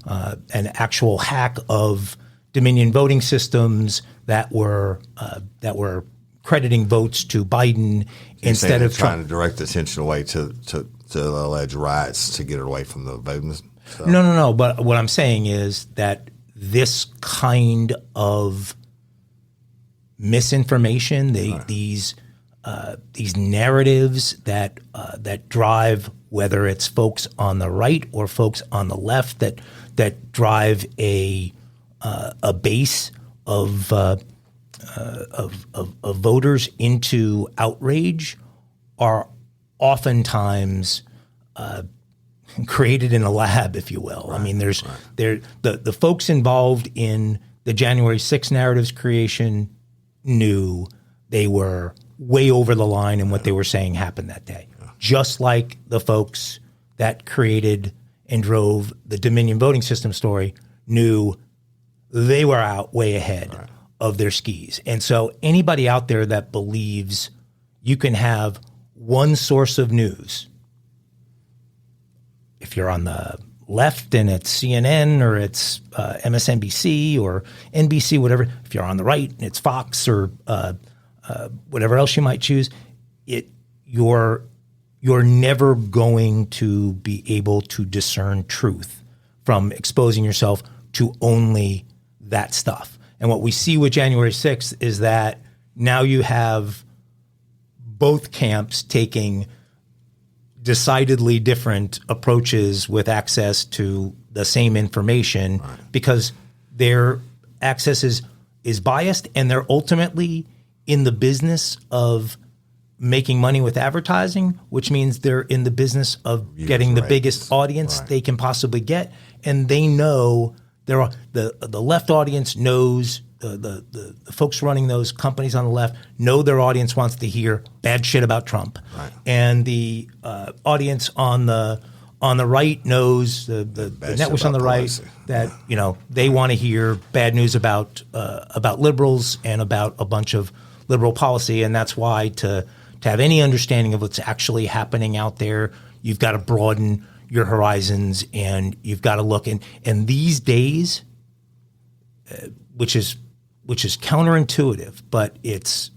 an actual hack of Dominion Voting Systems that were crediting votes to Biden instead of trying to direct attention away to alleged riots to get it away from the voting. So. No. But what I'm saying is that this kind of misinformation, these narratives that drive, whether it's folks on the right or folks on the left, that drive a base of voters into outrage, are oftentimes created in a lab, if you will. I mean, the folks involved in the January 6th narrative's creation knew they were way over the line in what they were saying happened that day. Just like the folks that created and drove the Dominion Voting System story knew they were out way ahead of their skis. And so anybody out there that believes you can have one source of news, if you're on the left and it's CNN or it's MSNBC or NBC, whatever, if you're on the right and it's Fox or whatever else you might choose, you're never going to be able to discern truth from exposing yourself to only that stuff. And what we see with January 6th is that now you have both camps taking decidedly different approaches with access to the same information because their access is biased, and they're ultimately in the business of making money with advertising, which means they're in the business of getting the biggest audience they can possibly get. And they know the left audience knows, the folks running those companies on the left know their audience wants to hear bad shit about Trump. And the audience on the right knows, the networks on the right, Pelosi. That they want to hear bad news about liberals and about a bunch of liberal policy, and that's why to to have any understanding of what's actually happening out there, you've got to broaden your horizons, and you've got to look. And these days, which is counterintuitive, but it's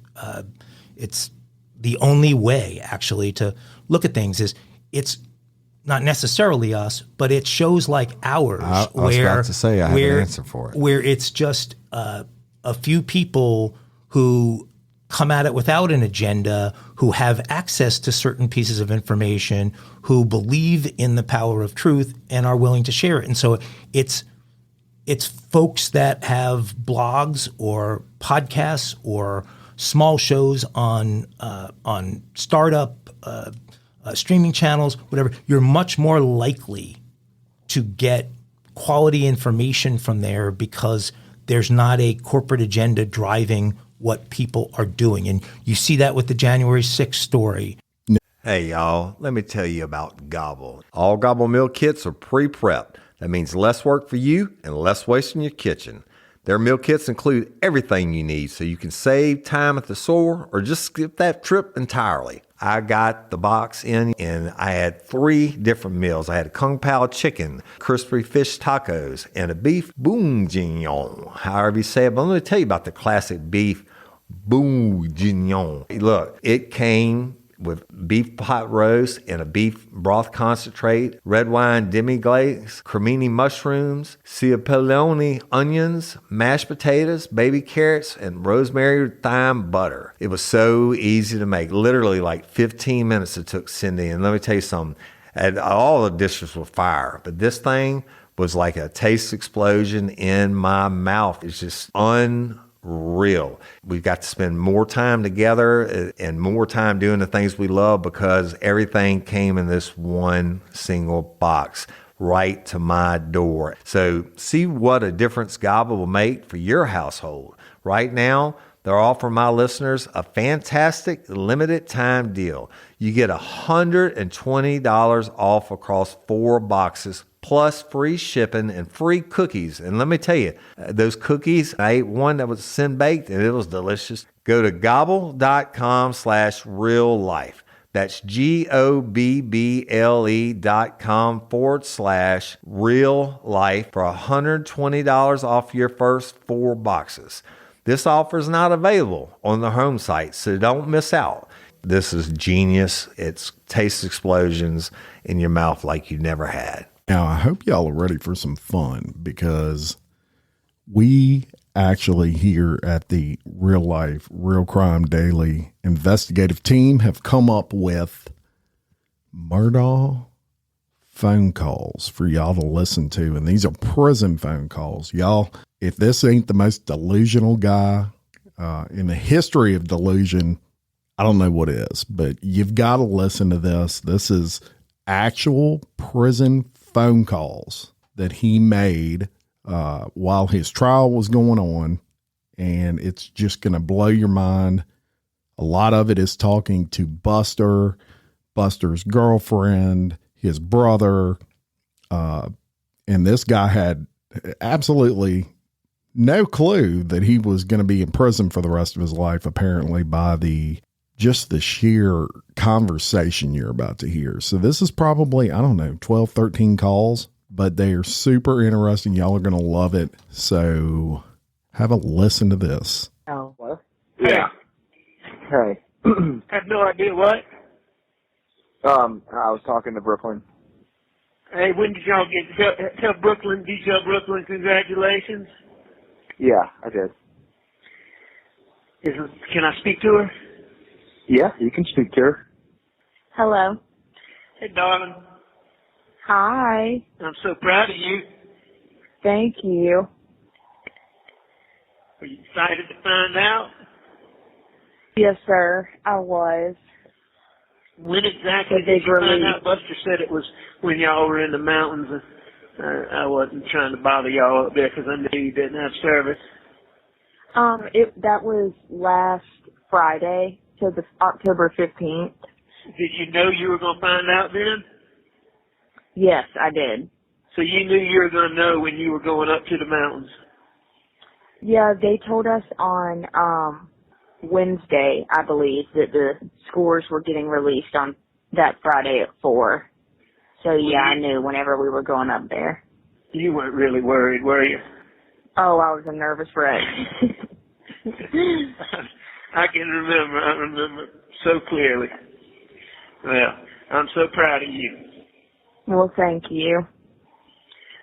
the only way actually to look at things is it's not necessarily us, but it's shows like ours I was about to say I have an answer for it. Where it's just a few people who come at it without an agenda, who have access to certain pieces of information, who believe in the power of truth and are willing to share it. And so it's folks that have blogs or podcasts or small shows on startup streaming channels, whatever. You're much more likely to get quality information from there because there's not a corporate agenda driving what people are doing. And you see that with the January 6th story. Hey, y'all, let me tell you about Gobble. All Gobble meal kits are pre-prepped. That means less work for you and less waste in your kitchen. Their meal kits include everything you need so you can save time at the store or just skip that trip entirely. I got the box in and I had 3 different meals. I had a Kung Pao chicken, crispy fish tacos, and a beef bourguignon, however you say it. But let me tell you about the classic beef bourguignon. Look, it came with beef pot roast and a beef broth concentrate, red wine demi-glaze, cremini mushrooms, cipollone onions, mashed potatoes, baby carrots, and rosemary thyme butter. It was so easy to make. Literally like 15 minutes it took Cindy. And let me tell you something, all the dishes were fire, but this thing was like a taste explosion in my mouth. It's just unreal. We've got to spend more time together and more time doing the things we love because everything came in this one single box right to my door. So see what a difference Gobble will make for your household. Right now, they're offering my listeners a fantastic limited time deal. You get $120 off across 4 boxes plus free shipping and free cookies. And let me tell you, those cookies, I ate one that was sin baked and it was delicious. Go to gobble.com/real life. That's GOBBLE.com/real life for $120 off your first 4 boxes. This offer is not available on the home site, so don't miss out. This is genius. It's taste explosions in your mouth like you never had. Now, I hope y'all are ready for some fun because we actually here at the Real Life, Real Crime Daily investigative team have come up with Murdaugh phone calls for y'all to listen to. And these are prison phone calls. Y'all, if this ain't the most delusional guy in the history of delusion, I don't know what is, but you've got to listen to this. This is actual prison phone calls that he made while his trial was going on, and it's just going to blow your mind. A lot of it is talking to Buster, Buster's girlfriend, his brother, and this guy had absolutely no clue that he was going to be in prison for the rest of his life, apparently, by the sheer conversation you're about to hear. So this is probably, 12, 13 calls, but they are super interesting. Y'all are going to love it. So have a listen to this. Oh, well. Yeah. Hey. I have no idea what. I was talking to Brooklyn. Hey, when did y'all tell Brooklyn? Did you tell Brooklyn congratulations? Yeah, I did. Can I speak to her? Yeah, you can speak to her. Hello. Hey, darling. Hi. I'm so proud of you. Thank you. Were you excited to find out? Yes, sir, I was. When exactly did you find out? Buster said it was when y'all were in the mountains. I wasn't trying to bother y'all up there because I knew you didn't have service. That was last Friday, so the October 15th. Did you know you were going to find out then? Yes, I did. So you knew you were going to know when you were going up to the mountains? Yeah, they told us on Wednesday, I believe, that the scores were getting released on that Friday at 4. So, yeah, I knew whenever we were going up there. You weren't really worried, were you? Oh, I was a nervous wreck. I can remember. I remember so clearly. Well, I'm so proud of you. Well, thank you.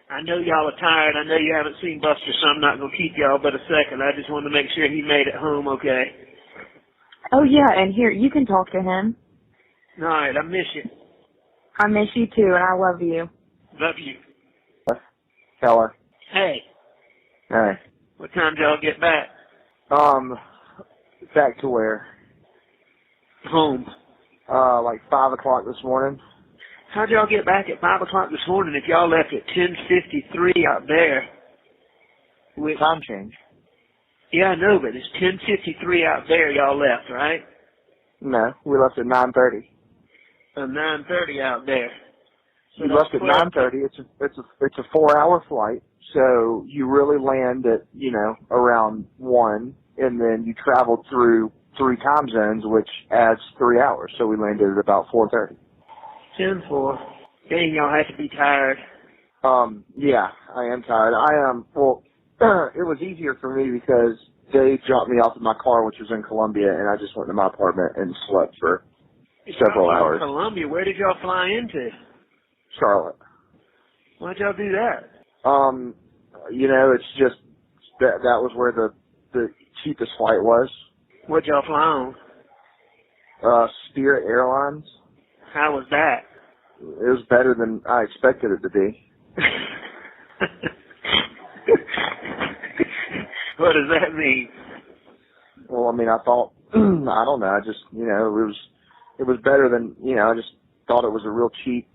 I know y'all are tired. I know you haven't seen Buster, so I'm not going to keep y'all but a second. I just wanted to make sure he made it home okay. Oh, yeah, and here, you can talk to him. All right, I miss you. I miss you, too, and I love you. Love you. Keller. Hey, Hey. what time did y'all get back? Back to where? Home. Like 5 o'clock this morning. How'd y'all get back at 5 o'clock this morning if y'all left at 10:53 out there? Which, Time change. yeah, I know, but it's 10:53 out there y'all left, right? No, we left at 9:30. 9:30 out there. So You that's left at 12. 9:30. It's a 4-hour flight, so you really land at around 1, and then you traveled through 3 time zones, which adds 3 hours. So we landed at about 4:30. 10:04. Dang, y'all had to be tired. Yeah, I am tired. Well, it was easier for me because they dropped me off in my car, which was in Columbia, and I just went to my apartment and slept for several hours. Columbia, where did y'all fly into? Charlotte. Why'd y'all do that? It's just that was where the cheapest flight was. What'd y'all fly on? Spirit Airlines. How was that? It was better than I expected it to be. What does that mean? Well, I mean, I thought, I don't know, I just, it was better than, I just thought it was a real cheap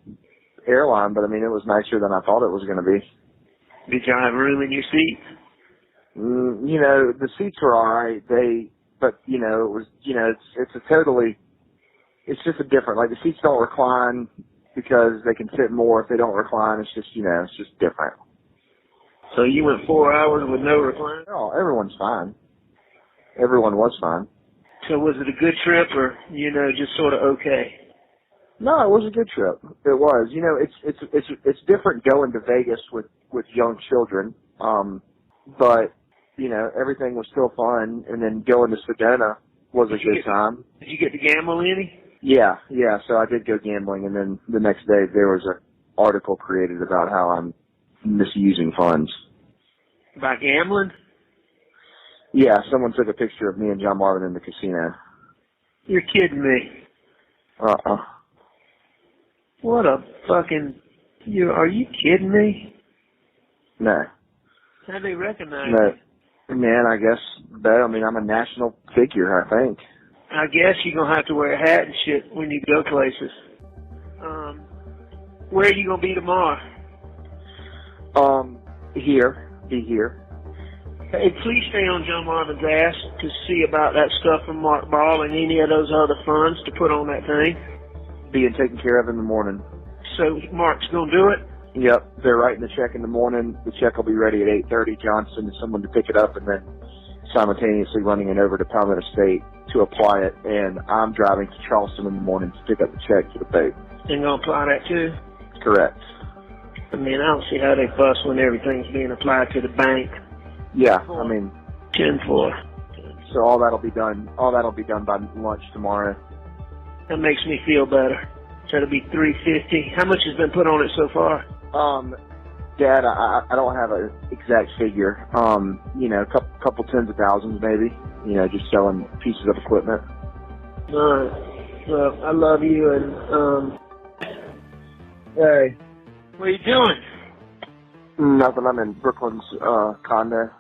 airline, but I mean, it was nicer than I thought it was going to be. Did y'all have room in your seat? The seats were alright, but it was, it's just a different, like the seats don't recline because they can fit more. If they don't recline, it's just, it's just different. So you went 4 hours with no recline? Oh, everyone's fine. Everyone was fine. So was it a good trip or, just sort of okay? No, it was a good trip. It was. It's different going to Vegas with young children. But, everything was still fun. And then going to Sedona was a good time. Did you get to gamble any? Yeah. So I did go gambling. And then the next day there was an article created about how I'm misusing funds. By gambling? Yeah, someone took a picture of me and John Marvin in the casino. You're kidding me. What a fucking... Are you kidding me? No. How'd they recognize No. you? Man, I guess, I'm a national figure, I think. I guess you're going to have to wear a hat and shit when you go places. Where are you going to be tomorrow? Be here. Hey, please stay on John Marvin's ass to see about that stuff from Mark Ball and any of those other funds to put on that thing. Being taken care of in the morning. So Mark's going to do it? Yep, they're writing the check in the morning. The check will be ready at 8:30. John sending someone to pick it up and then simultaneously running it over to Palmetto State to apply it. And I'm driving to Charleston in the morning to pick up the check for the bank. And going to apply that too? Correct. I mean, I don't see how they fuss when everything's being applied to the bank. Yeah, 10-4. So all that'll be done by lunch tomorrow. That makes me feel better. So it'll be $350. How much has been put on it so far? Dad, I don't have an exact figure. A couple tens of thousands maybe. Just selling pieces of equipment. Alright. Well, I love you and Hey. what are you doing? Nothing. I'm in Brooklyn's condo.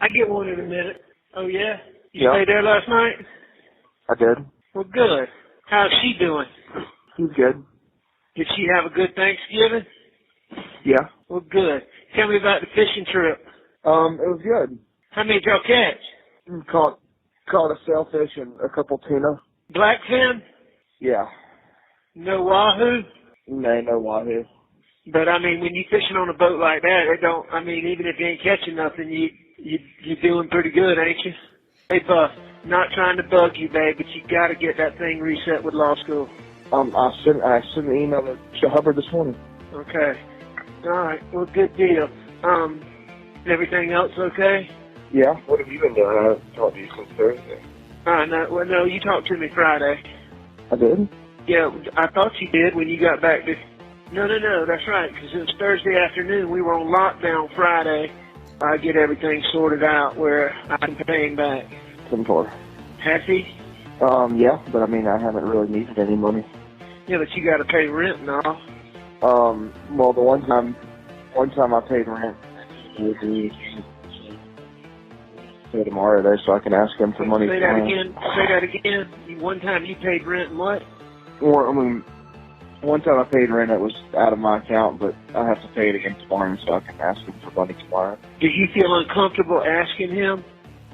I get one in a minute. Oh yeah? You Yep. stayed there last night? I did. Well, good. How's she doing? He's good. Did she have a good Thanksgiving? Yeah. Well, good. Tell me about the fishing trip. It was good. How many did y'all catch? Caught a sailfish and a couple tuna. Blackfin? Yeah. No wahoo? No wahoo. But I mean, when you fishing on a boat like that, even if you ain't catching nothing, you're doing pretty good, ain't you? Hey, Buff, not trying to bug you, babe, but you got to get that thing reset with law school. I sent an email to Hubbard this morning. Okay. All right. Well, good deal. Everything else okay? Yeah. What have you been doing? I haven't talked to you since Thursday. No, you talked to me Friday. I did? Yeah, I thought you did when you got back to... No, that's right, because it was Thursday afternoon. We were on lockdown Friday. I get everything sorted out where I can pay him back. $7. Has he? Yeah, but I mean, I haven't really needed any money. Yeah, but you got to pay rent and all. Well, the one time I paid rent, say tomorrow though, so I can ask him for money. Say that again. One time you paid rent and what? Well, I mean, one time I paid rent, it was out of my account, but I have to pay it again tomorrow, so I can ask him for money tomorrow. Do you feel uncomfortable asking him?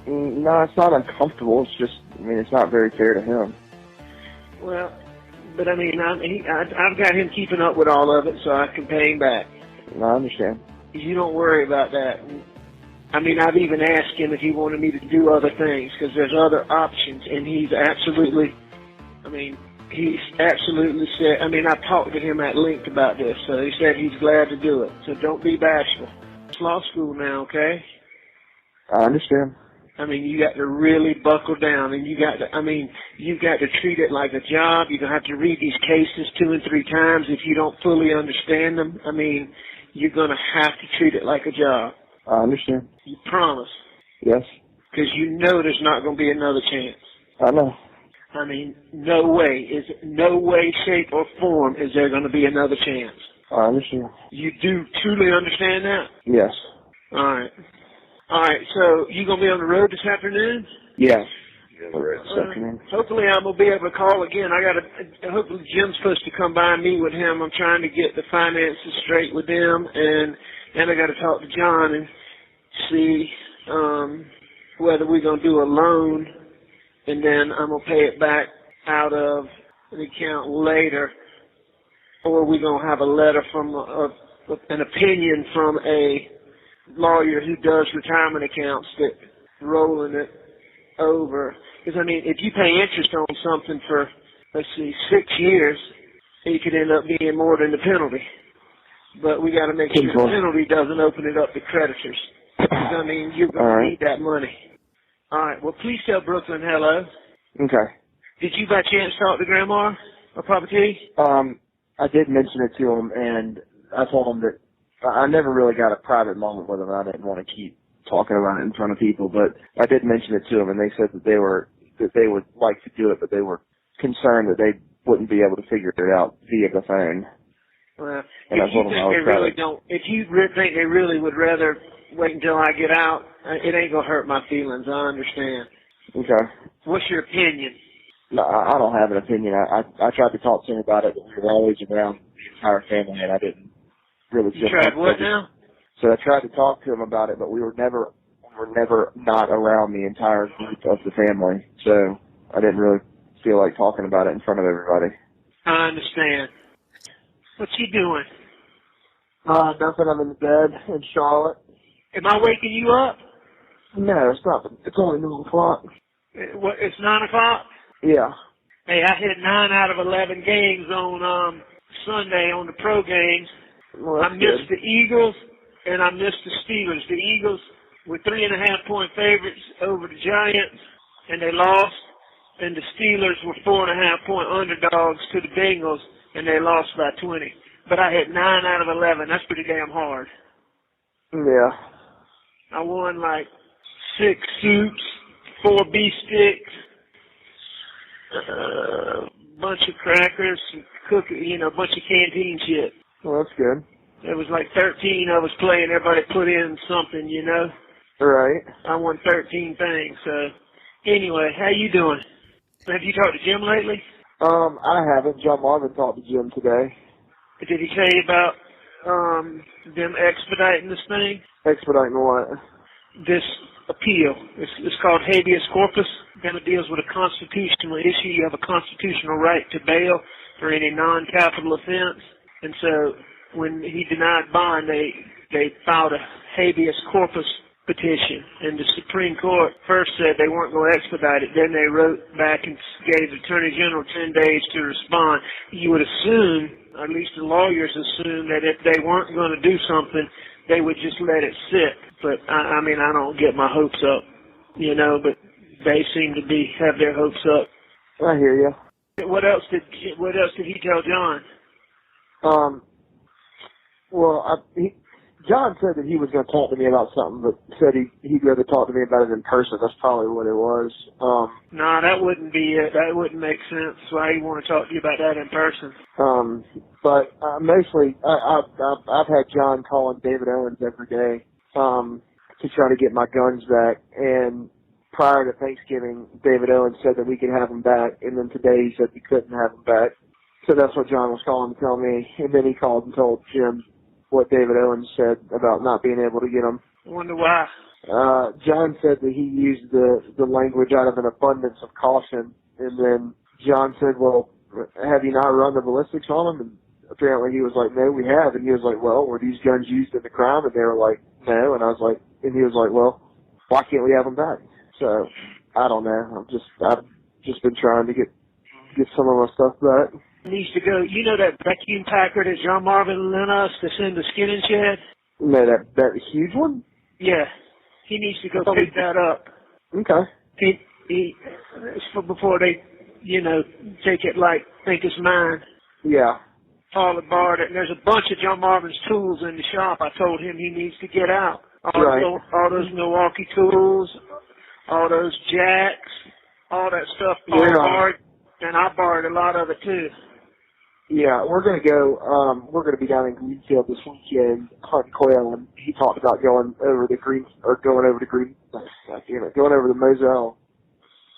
No, it's not uncomfortable. It's just, I mean, it's not very fair to him. Well, but I mean, I've got him keeping up with all of it, so I can pay him back. No, I understand. You don't worry about that. I mean, I've even asked him if he wanted me to do other things, because there's other options, and he's absolutely said, I talked to him at length about this, so he said he's glad to do it. So don't be bashful. It's law school now, okay? I understand. I mean, you got to really buckle down, and you've got to treat it like a job. You're going to have to read these cases 2 and 3 times if you don't fully understand them. I mean, you're going to have to treat it like a job. I understand. You promise? Yes. Because you know there's not going to be another chance. I know. I mean, no way, shape, or form is there going to be another chance. I understand. You do truly understand that? Yes. All right, so you going to be on the road this afternoon? Yes. This afternoon. Hopefully I'm going to be able to call again. Hopefully Jim's supposed to come by and meet with him. I'm trying to get the finances straight with them, and I got to talk to John and see whether we're going to do a loan, and then I'm going to pay it back out of the account later, or we're going to have a letter from an opinion from a lawyer who does retirement accounts that rolling it over. Because, I mean, if you pay interest on something for, 6 years, it could end up being more than the penalty. But we got to make sure the penalty doesn't open it up to creditors. Because, I mean, you're going to need that money. All right. Well, please tell Brooklyn hello. Okay. Did you by chance talk to Grandma or Papa T? I did mention it to him, and I told him that I never really got a private moment with him. I didn't want to keep talking about it in front of people, but I did mention it to him, and they said that they would like to do it, but they were concerned that they wouldn't be able to figure it out via the phone. Well, if you think they really would rather wait until I get out, it ain't gonna hurt my feelings. I understand. Okay. What's your opinion? No, I don't have an opinion. I tried to talk to him about it, but we were always around the entire family, and I didn't really. You tried what now? So I tried to talk to him about it, but we were never not around the entire group of the family. So I didn't really feel like talking about it in front of everybody. I understand. What's he doing? Nothing. I'm in the bed in Charlotte. Am I waking you up? No, it's not. It's only 9 o'clock. What? It's 9 o'clock? Yeah. Hey, I hit 9 out of 11 games on Sunday on the pro games. Well, I missed the Eagles and I missed the Steelers. The Eagles were 3.5-point favorites over the Giants, and they lost. And the Steelers were 4.5-point underdogs to the Bengals, and they lost by 20. But I hit 9 out of 11. That's pretty damn hard. Yeah. I won like 6 soups, 4 beef sticks, bunch of crackers, cookies, a bunch of canteen shit. Well, that's good. There was like 13 of us playing. Everybody put in something, Right. I won 13 things. So anyway, how you doing? Have you talked to Jim lately? I haven't. John Marvin talked to Jim today. Did he tell you about them expediting this thing? Expediting what? This appeal. It's called habeas corpus. Then it deals with a constitutional issue. You have a constitutional right to bail for any non-capital offense. And so when he denied bond, they filed a habeas corpus petition, and the Supreme Court first said they weren't going to expedite it. Then they wrote back and gave the Attorney General 10 days to respond. You would assume, or at least the lawyers assume, that if they weren't going to do something, they would just let it sit. But I mean, I don't get my hopes up, but they seem to have their hopes up. I hear you. What else did he tell John? John said that he was going to talk to me about something, but said he'd rather talk to me about it in person. That's probably what it was. No, that wouldn't be it. That wouldn't make sense. Why he want to talk to you about that in person? But mostly, I've had John calling David Owens every day to try to get my guns back. And prior to Thanksgiving, David Owens said that we could have them back, and then today he said we couldn't have them back. So that's what John was calling to tell me. And then he called and told Jim what David Owens said about not being able to get them. I wonder why. John said that he used the language out of an abundance of caution, and then John said, well, have you not run the ballistics on them? And apparently he was like, no, we have. And he was like, well, were these guns used in the crime? And they were like, no. And he was like, well, why can't we have them back? So I don't know. I've just been trying to get some of my stuff back. Needs to go. You know that vacuum packer that John Marvin lent us that's in the skinning shed? No, that huge one? Yeah. He needs to go pick that up. Okay. It's before they, take it think it's mine. Yeah. Paul had borrowed it, and there's a bunch of John Marvin's tools in the shop. I told him he needs to get out. All those Milwaukee tools, all those jacks, all that stuff Paul borrowed, and I borrowed a lot of it too. Yeah, we're gonna go. We're gonna be down in Greenfield this weekend hunting quail, and he talked about going over the Moselle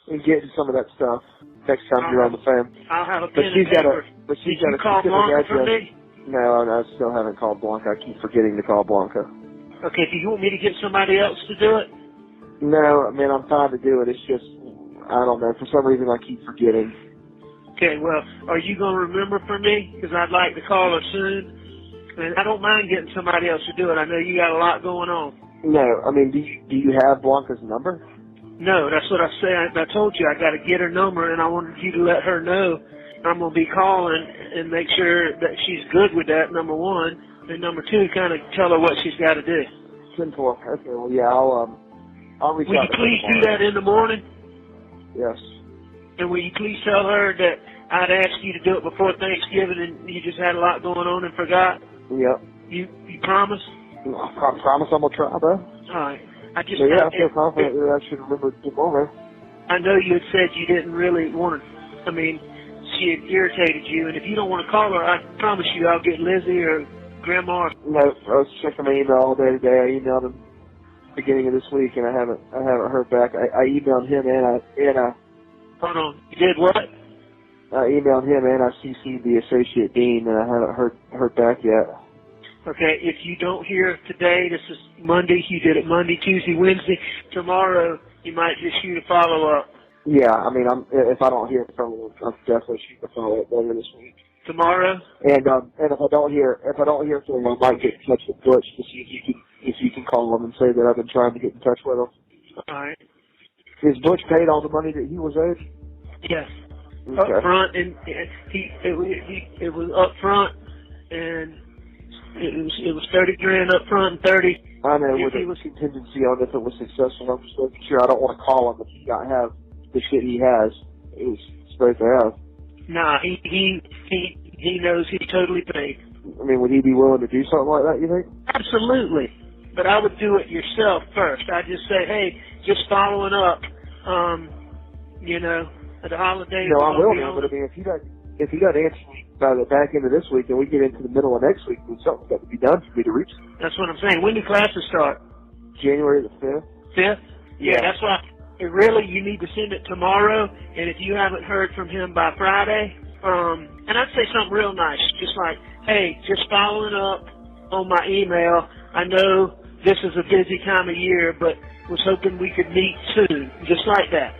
and getting some of that stuff next time you're on the phone. I'll have a pen and paper. But she's got a specific address. No, I still haven't called Blanca. I keep forgetting to call Blanca. Okay, do you want me to get somebody else to do it? No, man, I'm fine to do it. It's just, I don't know. For some reason, I keep forgetting. Okay, well, are you going to remember for me? Because I'd like to call her soon. And I don't mind getting somebody else to do it. I know you got a lot going on. No, I mean, do you have Blanca's number? No, that's what I say. I told you I got to get her number, and I wanted you to let her know I'm going to be calling and make sure that she's good with that, number one. And number two, kind of tell her what she's got to do. 10-4. Okay, well, yeah, I'll reach out to her. Will you please do that in the morning? Yes. And will you please tell her that I'd asked you to do it before Thanksgiving and you just had a lot going on and forgot? Yep. You promise? I promise I'm going to try, bro. All right. I feel confident that I should remember tomorrow. I know you had said you didn't really want to, she had irritated you, and if you don't want to call her, I promise you I'll get Lizzie or Grandma. No, I was checking my email all day today. I emailed him beginning of this week, and I haven't heard back. I emailed him and Hold on. You did what? I emailed him and I CC'd the associate dean, and I haven't heard back yet. Okay, if you don't hear today, this is Monday. You did it Monday, Tuesday, Wednesday. Tomorrow, you might just shoot a follow-up. Yeah, if I don't hear from him, I'm definitely shooting a follow-up later this week. Tomorrow? And if I don't hear from him, I might get in touch with Butch to see if you can call him and say that I've been trying to get in touch with him. All right. Is Butch paid all the money that he was owed? Yes. Okay. Up front, and it was up front, and it was $30,000 up front and 30. I know with a contingency on if it was successful. I'm just making sure I don't want to call him if he don't have the shit he has. It was supposed to have. Nah, he knows he's totally paid. I mean, would he be willing to do something like that, you think? Absolutely. But I would do it yourself first. I'd just say, hey, just following up, at the holidays. No, I will now, but I mean, if he doesn't answer by the back end of this week, then we get into the middle of next week, then something's got to be done for me to reach him. That's what I'm saying. When do classes start? January the 5th. 5th? Yeah, that's why. You need to send it tomorrow, and if you haven't heard from him by Friday, and I'd say something real nice, just like, hey, just following up on my email. I know this is a busy time of year, but was hoping we could meet soon, just like that.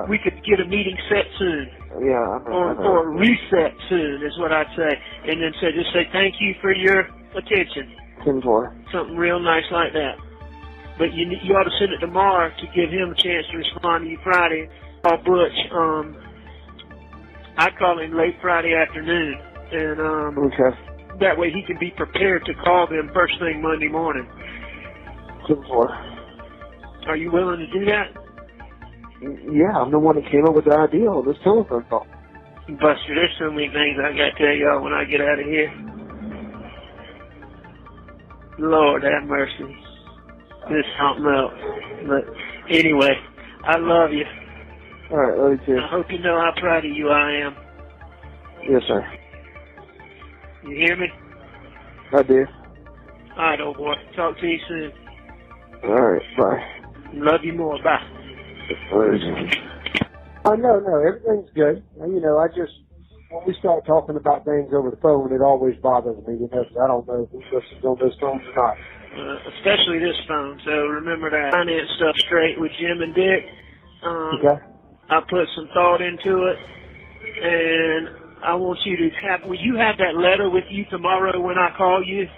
We could get a meeting set soon. Yeah, or a reset soon is what I'd say, and then just say thank you for your attention. 10-4. Something real nice like that. But you ought to send it tomorrow to give him a chance to respond to you Friday. Call Butch. I call him late Friday afternoon, and Okay. that way he can be prepared to call them first thing Monday morning. 7-4. Are you willing to do that? Yeah, I'm the one that came up with the idea on this telephone call. Buster, there's so many things I got to tell y'all when I get out of here. Lord have mercy. This is something else. But anyway, I love you. All right, love you too. I hope you know how proud of you I am. Yes, sir. You hear me? I do. All right, old boy. Talk to you soon. All right, bye. Love you more. Bye. No, everything's good. You know, when we start talking about things over the phone, it always bothers me, you know, 'cause I don't know who listens on this phone or not. Especially this phone. So remember that finance stuff straight with Jim and Dick. Okay. I put some thought into it, and I want you to will you have that letter with you tomorrow when I call you?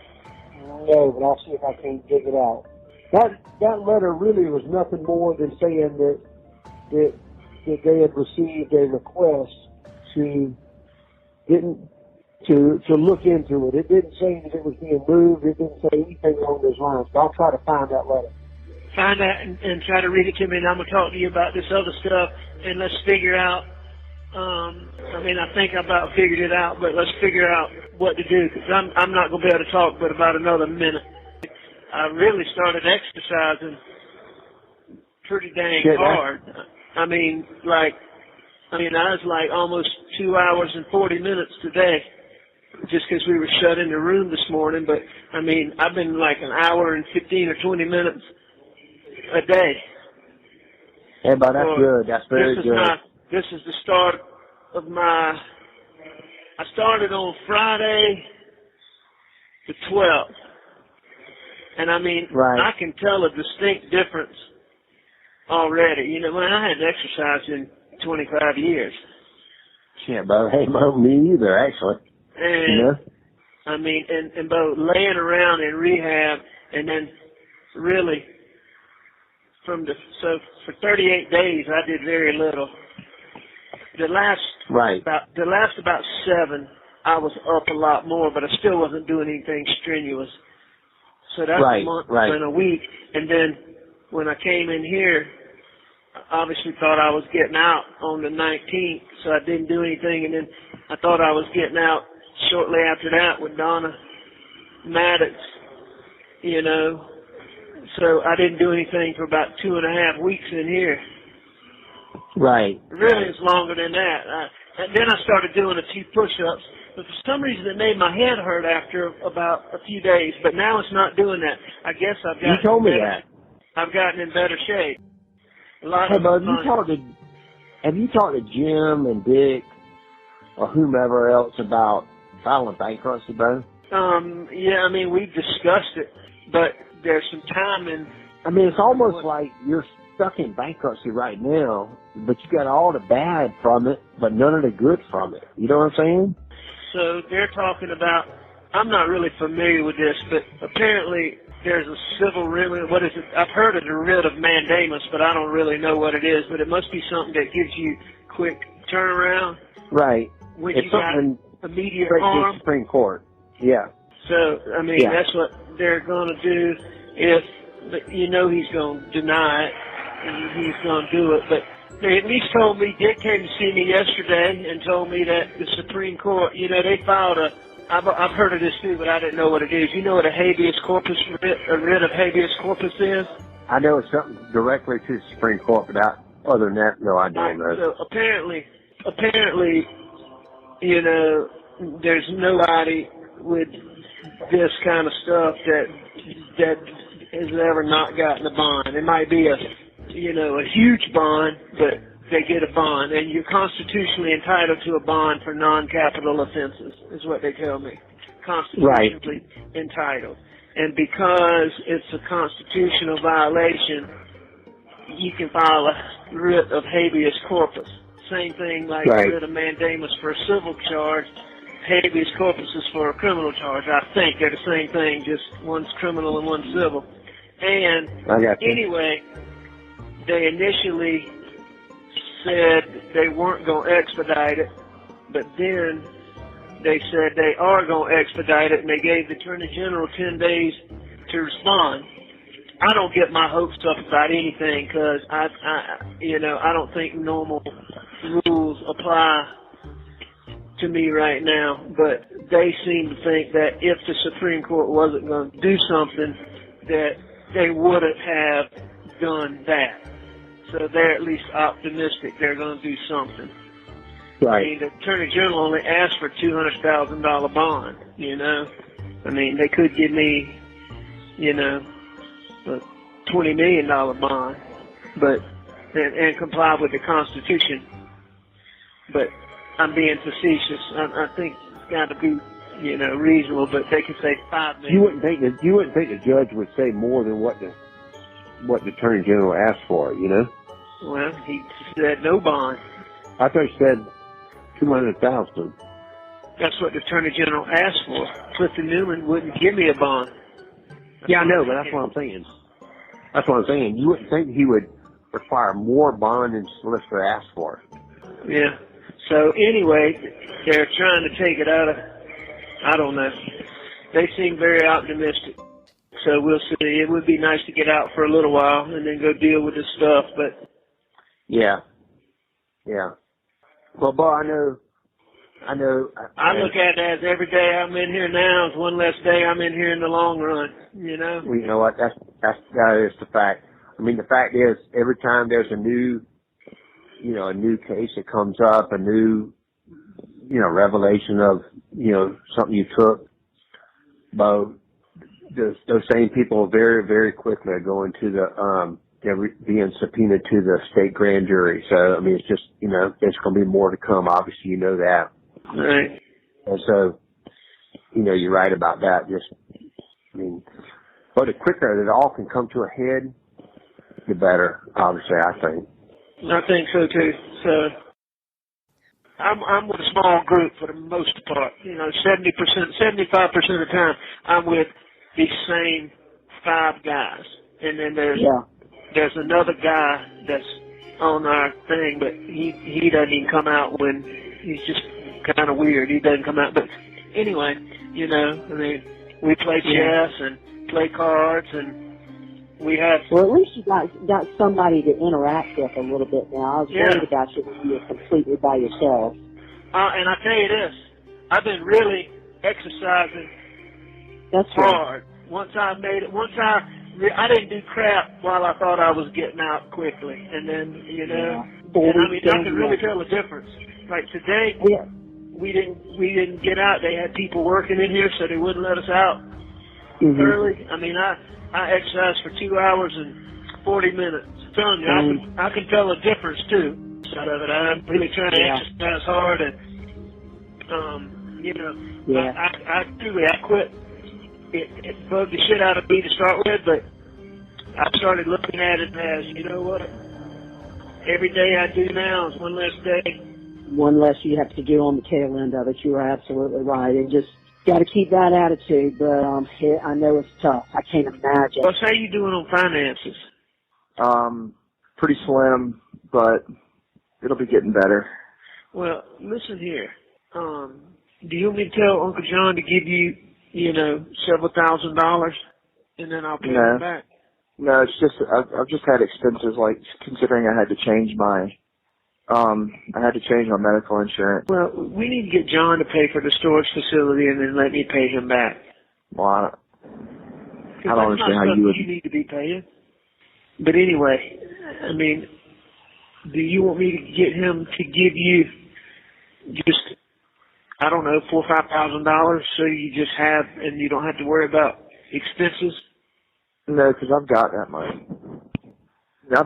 No, but I'll see if I can dig it out. That letter really was nothing more than saying that they had received a request to look into it. It didn't say that it was being moved. It didn't say anything along those lines. But I'll try to find that letter. Find that and try to read it to me, and I'm going to talk to you about this other stuff, and let's figure out, I think I about figured it out, but let's figure out what to do, because I'm not going to be able to talk but about another minute. I really started exercising pretty dang hard. I was like almost 2 hours and 40 minutes today, just because we were shut in the room this morning, but I've been like an hour and 15 or 20 minutes a day. Yeah, but that's good. That's very good. This is the start of I started on Friday the 12th. And right. I can tell a distinct difference already. You know, I hadn't exercised in 25 years. Yeah, but hey, me either, actually. And, you know? And both laying around in rehab and then really for 38 days I did very little. The last about 7 I was up a lot more, but I still wasn't doing anything strenuous. So that's a month and a week. And then when I came in here, I obviously thought I was getting out on the 19th, so I didn't do anything. And then I thought I was getting out shortly after that with Donna Maddox, you know. So I didn't do anything for about 2.5 weeks in here. Right. Really, it's longer than that. And then I started doing a few push-ups. But for some reason, it made my head hurt after about a few days. But now it's not doing that. I guess I've gotten. You told me that. I've gotten in better shape. Hey, bud, have you talked to Jim and Dick or whomever else about filing bankruptcy, bro? Yeah, we've discussed it, but there's some time in. It's almost like you're stuck in bankruptcy right now, but you got all the bad from it, but none of the good from it. You know what I'm saying? So they're talking about, I'm not really familiar with this, but apparently there's a civil writ. What is it? I've heard of the writ of mandamus, but I don't really know what it is. But it must be something that gives you quick turnaround. Right. When it's you got immediate harm. Supreme Court. Yeah. So, that's what they're going to do if, he's going to deny it. He's going to do it. But they at least told me, Dick came to see me yesterday and told me that the Supreme Court, they filed I've heard of this too, but I didn't know what it is. You know what a habeas corpus writ of habeas corpus is? I know it's something directly to the Supreme Court, but other than that, no, I don't know. So apparently, there's nobody with this kind of stuff that has ever not gotten a bond. It might be a huge bond, but they get a bond, and you're constitutionally entitled to a bond for non-capital offenses, is what they tell me. Constitutionally entitled. And because it's a constitutional violation, you can file a writ of habeas corpus. Same thing like writ of mandamus for a civil charge. Habeas corpus is for a criminal charge. I think they're the same thing, just one's criminal and one's civil. And I got you. anyway, they initially said they weren't going to expedite it, but then they said they are going to expedite it, and they gave the Attorney General 10 days to respond. I don't get my hopes up about anything because I don't think normal rules apply to me right now, but they seem to think that if the Supreme Court wasn't going to do something, that they wouldn't have done that. So they're at least optimistic they're going to do something. Right. I mean, the Attorney General only asked for $200,000 bond, you know. I mean, they could give me, you know, a $20 million bond, but and comply with the Constitution. But I'm being facetious. I think it's got to be, you know, reasonable. But they could say $5 million. You wouldn't think the judge would say more than what the Attorney General asked for, you know? Well, he said no bond. I thought he said $200,000. That's what the Attorney General asked for. Clifton Newman wouldn't give me a bond. Yeah, I know, but that's what I'm saying. That's what I'm saying. You wouldn't think he would require more bond than the solicitor asked for. Yeah. So anyway, they're trying to take it out of, I don't know. They seem very optimistic. So we'll see. It would be nice to get out for a little while and then go deal with this stuff, but. Yeah. Yeah. Well, Bo, I know. I look at it as every day I'm in here now is one less day I'm in here in the long run, you know? Well, you know what? That is the fact. I mean, the fact is, every time there's a new case that comes up, a new, you know, revelation of, you know, something you took, Bo, those same people very, very quickly are going to they're being subpoenaed to the state grand jury. So, I mean, it's just, you know, there's going to be more to come. Obviously, you know that. Right. And so, you know, you're right about that. Just, I mean, but the quicker that it all can come to a head, the better, obviously, I think. I think so, too. So, I'm with a small group for the most part. You know, 75% of the time, I'm with these same 5 guys. And then there's another guy that's on our thing, but he doesn't even come out when he's just kind of weird. He doesn't come out. But anyway, you know, I mean, we play chess and play cards, and we have. Well, at least you got somebody to interact with a little bit now. I was worried about you when you were completely by yourself. And I tell you this, I've been really exercising hard. Once I didn't do crap while I thought I was getting out quickly, and then you know, and I mean I can really tell the difference. Like today, we didn't get out. They had people working in here, so they wouldn't let us out early. I mean, I exercised for 2 hours and 40 minutes. I'm telling you, I can tell a difference too. Out of it, I'm really trying to exercise hard, and you know, I quit. It bugged the shit out of me to start with, but I started looking at it as, you know what, every day I do now is one less day. One less you have to do on the tail end of it. You are absolutely right. And just got to keep that attitude, but I know it's tough. I can't imagine. Well, how you doing on finances? Pretty slim, but it'll be getting better. Well, listen here. Do you want me to tell Uncle John to give you, you know, several $1,000s, and then I'll pay him back? No, it's just I've just had expenses, like considering I had to change my medical insurance. Well, we need to get John to pay for the storage facility, and then let me pay him back. Well, I don't understand how you would. You need to be paying. But anyway, I mean, do you want me to get him to give you just, I don't know, $4,000 or $5,000 so you just have, and you don't have to worry about expenses? No, because I've got that money. I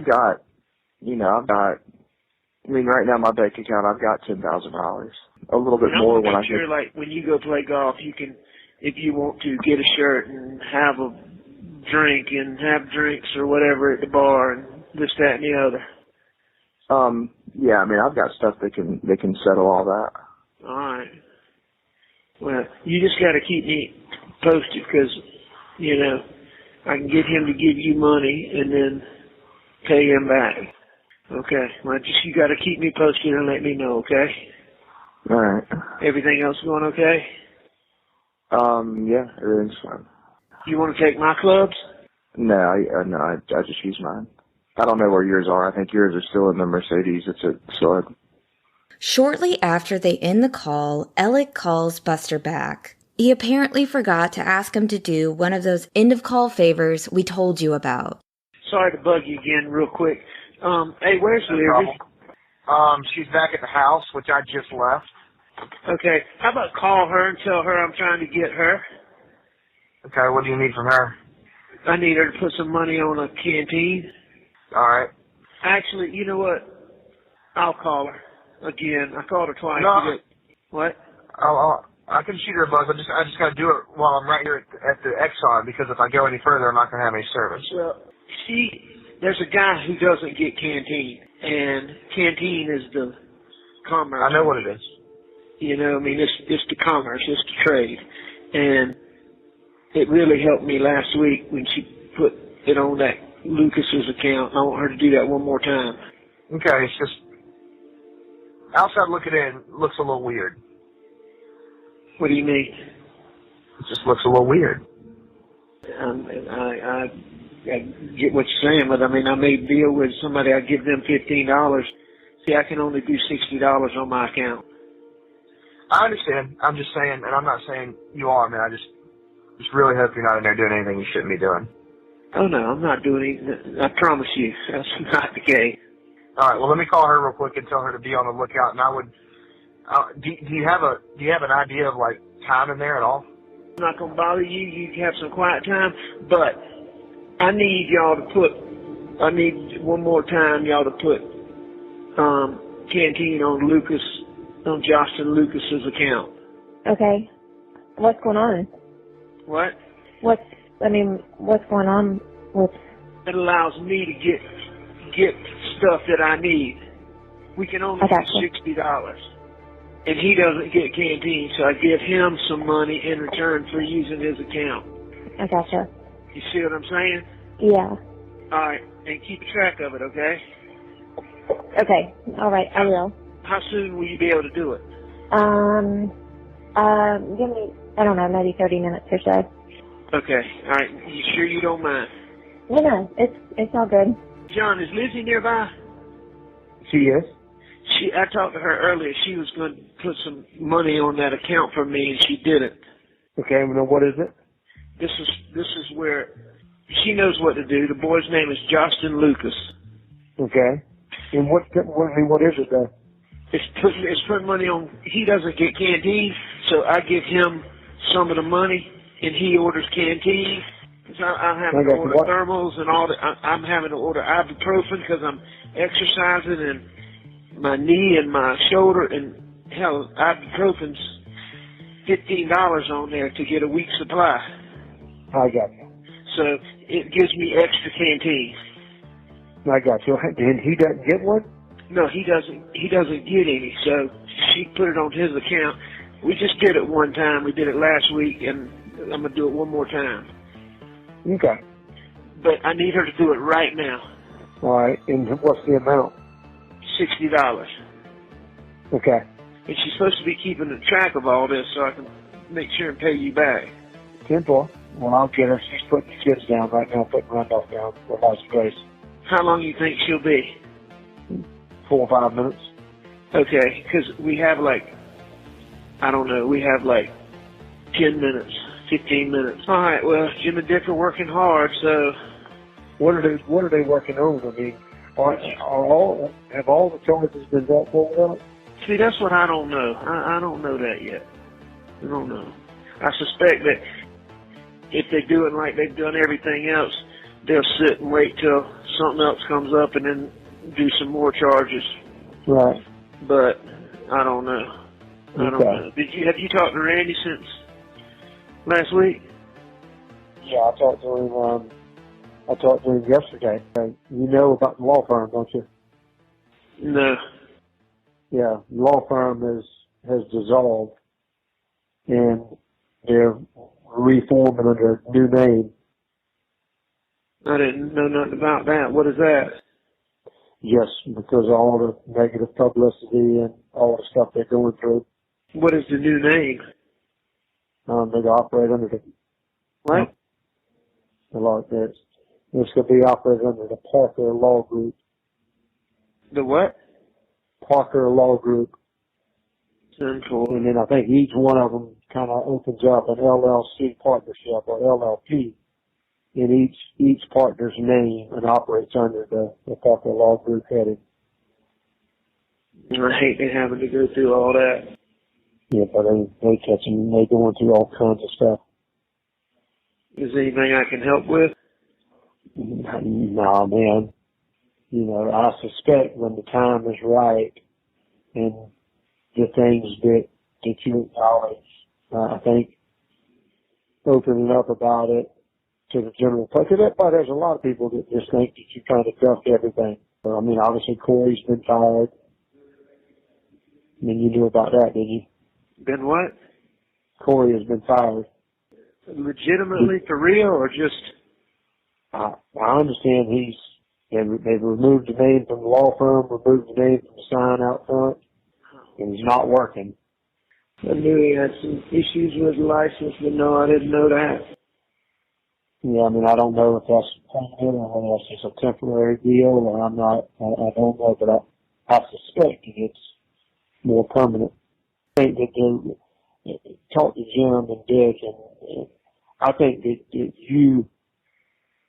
mean, right now my bank account, I've got $10,000. A little bit more when I sure, like when you go play golf, you can, if you want to, get a shirt and have a drink and have drinks or whatever at the bar and this, that, and the other. Yeah, I mean, I've got stuff that can settle all that. All right. Well, you just got to keep me posted because, you know, I can get him to give you money and then pay him back. Okay. Well, just you got to keep me posted and let me know, okay? All right. Everything else going okay? Yeah, everything's fine. You want to take my clubs? No, I just use mine. I don't know where yours are. I think yours are still in the Mercedes. It's at Slug. Shortly after they end the call, Alec calls Buster back. He apparently forgot to ask him to do one of those end-of-call favors we told you about. Sorry to bug you again real quick. Hey, where's Leary? She's back at the house, which I just left. Okay. How about call her and tell her I'm trying to get her? Okay, what do you need from her? I need her to put some money on a canteen. All right. Actually, you know what? I'll call her again. I called her twice. No. What? I can shoot her a buzz. I just got to do it while I'm right here at the Exxon, because if I go any further, I'm not going to have any service. Well, there's a guy who doesn't get canteen, and canteen is the commerce. I know what it is. You know, I mean, it's the commerce, it's the trade. And it really helped me last week when she put it on that Lucas's account. I want her to do that one more time. Okay, it's just, outside looking in, looks a little weird. What do you mean? It just looks a little weird. I get what you're saying, but I mean, I made a deal with somebody. I give them $15. See, I can only do $60 on my account. I understand. I'm just saying, and I'm not saying you are, man. I just really hope you're not in there doing anything you shouldn't be doing. Oh, no, I'm not doing anything. I promise you, that's not the case. All right, well, let me call her real quick and tell her to be on the lookout. And I would, do you have an idea of like time in there at all? I'm not gonna bother you. You can have some quiet time, but I need y'all to put. I need one more time y'all to put canteen on Justin Lucas's account. Okay. What's going on? What? What's going on with? It allows me to get stuff that I need. We can only do $60. And he doesn't get canteen, so I give him some money in return for using his account. I gotcha. You see what I'm saying? Yeah. All right, and keep track of it, okay? Okay. All right, I will. How soon will you be able to do it? Give me, I don't know, maybe 30 minutes or so. Okay. All right. You sure you don't mind? No, it's all good. John, is Lizzie nearby? She is. I talked to her earlier. She was going to put some money on that account for me, and she didn't. Okay. Well, what is it? This is where she knows what to do. The boy's name is Justin Lucas. Okay. And what is it though? It's putting money on. He doesn't get canteen, so I give him some of the money, and he orders canteen. So I'm having to order thermals and all that. I'm having to order ibuprofen because I'm exercising and my knee and my shoulder, and hell, ibuprofen's $15 on there to get a week's supply. I got you. So it gives me extra canteen. I got you. And he doesn't get one? No, he doesn't get any. So she put it on his account. We just did it one time. We did it last week, and I'm gonna do it one more time. Okay. But I need her to do it right now. All right. And what's the amount? $60. Okay. And she's supposed to be keeping track of all this so I can make sure and pay you back. 10-4. Well, I'll get her. She's putting the kids down right now, putting Randolph down for God's grace. How long do you think she'll be? 4 or 5 minutes. Okay, because we have we have 10 minutes, 15 minutes. All right, well, Jim and Dick are working hard, so. What are they working on? I mean, have all the charges been brought forward? See, that's what I don't know. I don't know that yet. I don't know. I suspect that if they do it like they've done everything else, they'll sit and wait till something else comes up and then do some more charges. Right. But I don't know. I don't know. Have you talked to Randy since last week? Yeah, I talked to him yesterday. You know about the law firm, don't you? No. Yeah, the law firm has dissolved, and they're reforming under a new name. I didn't know nothing about that. What is that? Yes, because of all the negative publicity and all the stuff they're going through. What is the new name? They operate under the What? the law. It's going to be operated under the Parker Law Group. The what? Parker Law Group. Cool. And then I think each one of them kind of opens up an LLC partnership or LLP in each partner's name and operates under the Parker Law Group heading. I hate having to go through all that. Yeah, but they catch them. They going through all kinds of stuff. Is there anything I can help with? Nah, man. You know, I suspect when the time is right and the things that you acknowledge, I think opening up about it to the general public. But there's a lot of people that just think that you're trying to duck everything. I mean, obviously Corey's been fired. I mean, you knew about that, didn't you? Been what? Corey has been fired. Legitimately, for real, or just? I understand they've removed the name from the law firm, removed the name from the sign out front, and he's not working. I knew he had some issues with the license, but no, I didn't know that. Yeah, I mean, I don't know if that's permanent or whether it's just a temporary deal, or I don't know, but I suspect that it's more permanent. I think that they talked to Jim and Dick, and I think that you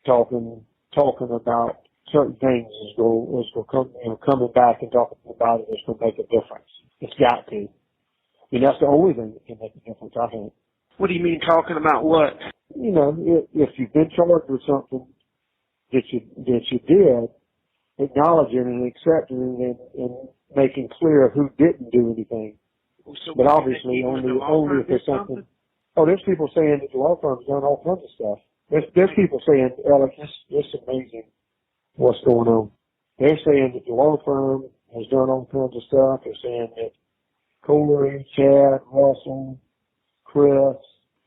talking about certain things is going to coming back and talking about it is going to make a difference. It's got to. I mean, that's the only thing that can make a difference, I think. What do you mean talking about what? You know, if you've been charged with something that you did, acknowledging and accepting and making clear who didn't do anything. So but obviously only if there's something. Oh, there's people saying that the law firm's done all kinds of stuff. There's people saying, Alex, it's amazing what's going on. They're saying that the law firm has done all kinds of stuff. They're saying that Corey, Chad, Russell, Chris,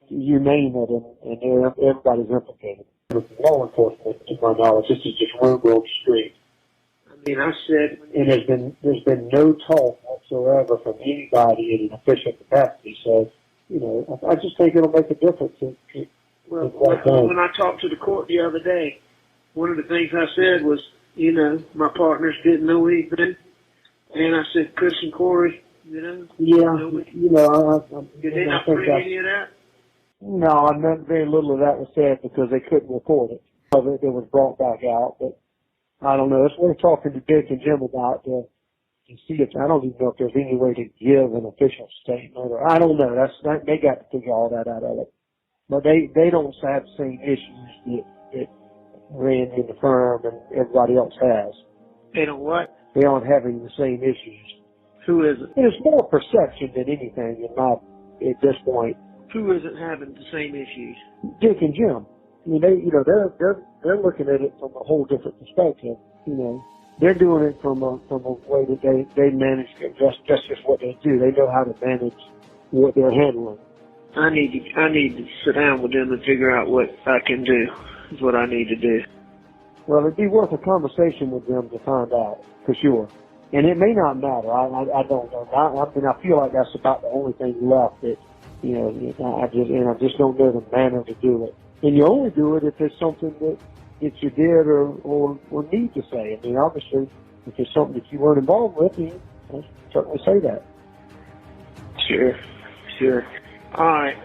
you name it, and everybody's implicated. With law enforcement, to my knowledge, this is just rumor on the street. I mean, I said, and there's been no talk whatsoever from anybody in an official capacity. So, you know, I just think it'll make a difference. Well, when I talked to the court the other day, one of the things I said was, you know, my partners didn't know anything, and I said, Chris and Corey, you know. Yeah, you know, did they not bring any of that? No, I meant very little of that was said because they couldn't report it. So it was brought back out, but I don't know. It's worth talking to Dick and Jim about to see if I don't even know if there's any way to give an official statement or I don't know. They got to figure all that out of it. But they don't have the same issues that Randy and the firm and everybody else has. They don't what? They aren't having the same issues. Who is it? It's more perception than anything at this point. Who isn't having the same issues? Dick and Jim. I mean, they're looking at it from a whole different perspective. You know, they're doing it from a way that they manage. That's just what they do. They know how to manage what they're handling. I need to sit down with them and figure out what I can do. Is what I need to do. Well, it'd be worth a conversation with them to find out for sure. And it may not matter. I don't know. I mean, I feel like that's about the only thing left that. You know, I just don't know the manner to do it. And you only do it if it's something that you did or need to say. I mean, obviously, if it's something that you weren't involved with, you certainly say that. Sure. All right.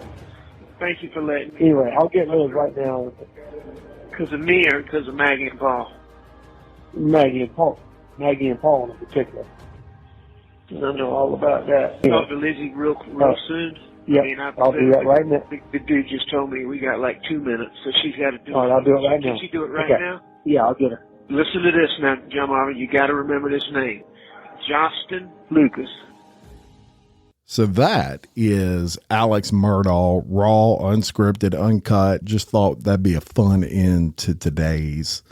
Thank you for letting me. Anyway, I'll get those right now. Because of me or because of Maggie and Paul? Maggie and Paul in particular. I know all about that. Yeah. Talk to Lizzie real soon. Yeah, I'll do that right now. The dude just told me we got like 2 minutes, so she's got to do it. All right, I'll do it right now. Can she do it right now? Yeah, I'll get her. Listen to this now, John Marvin. You got to remember this name. Justin Lucas. So that is Alex Murdaugh, raw, unscripted, uncut. Just thought that'd be a fun end to today's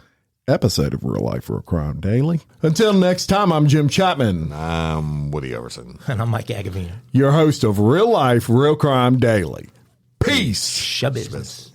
episode of Real Life Real Crime Daily. Until next time, I'm Jim Chapman. I'm Woody Everson. And I'm Mike Agavino. Your host of Real Life Real Crime Daily. Peace. Shabusiness.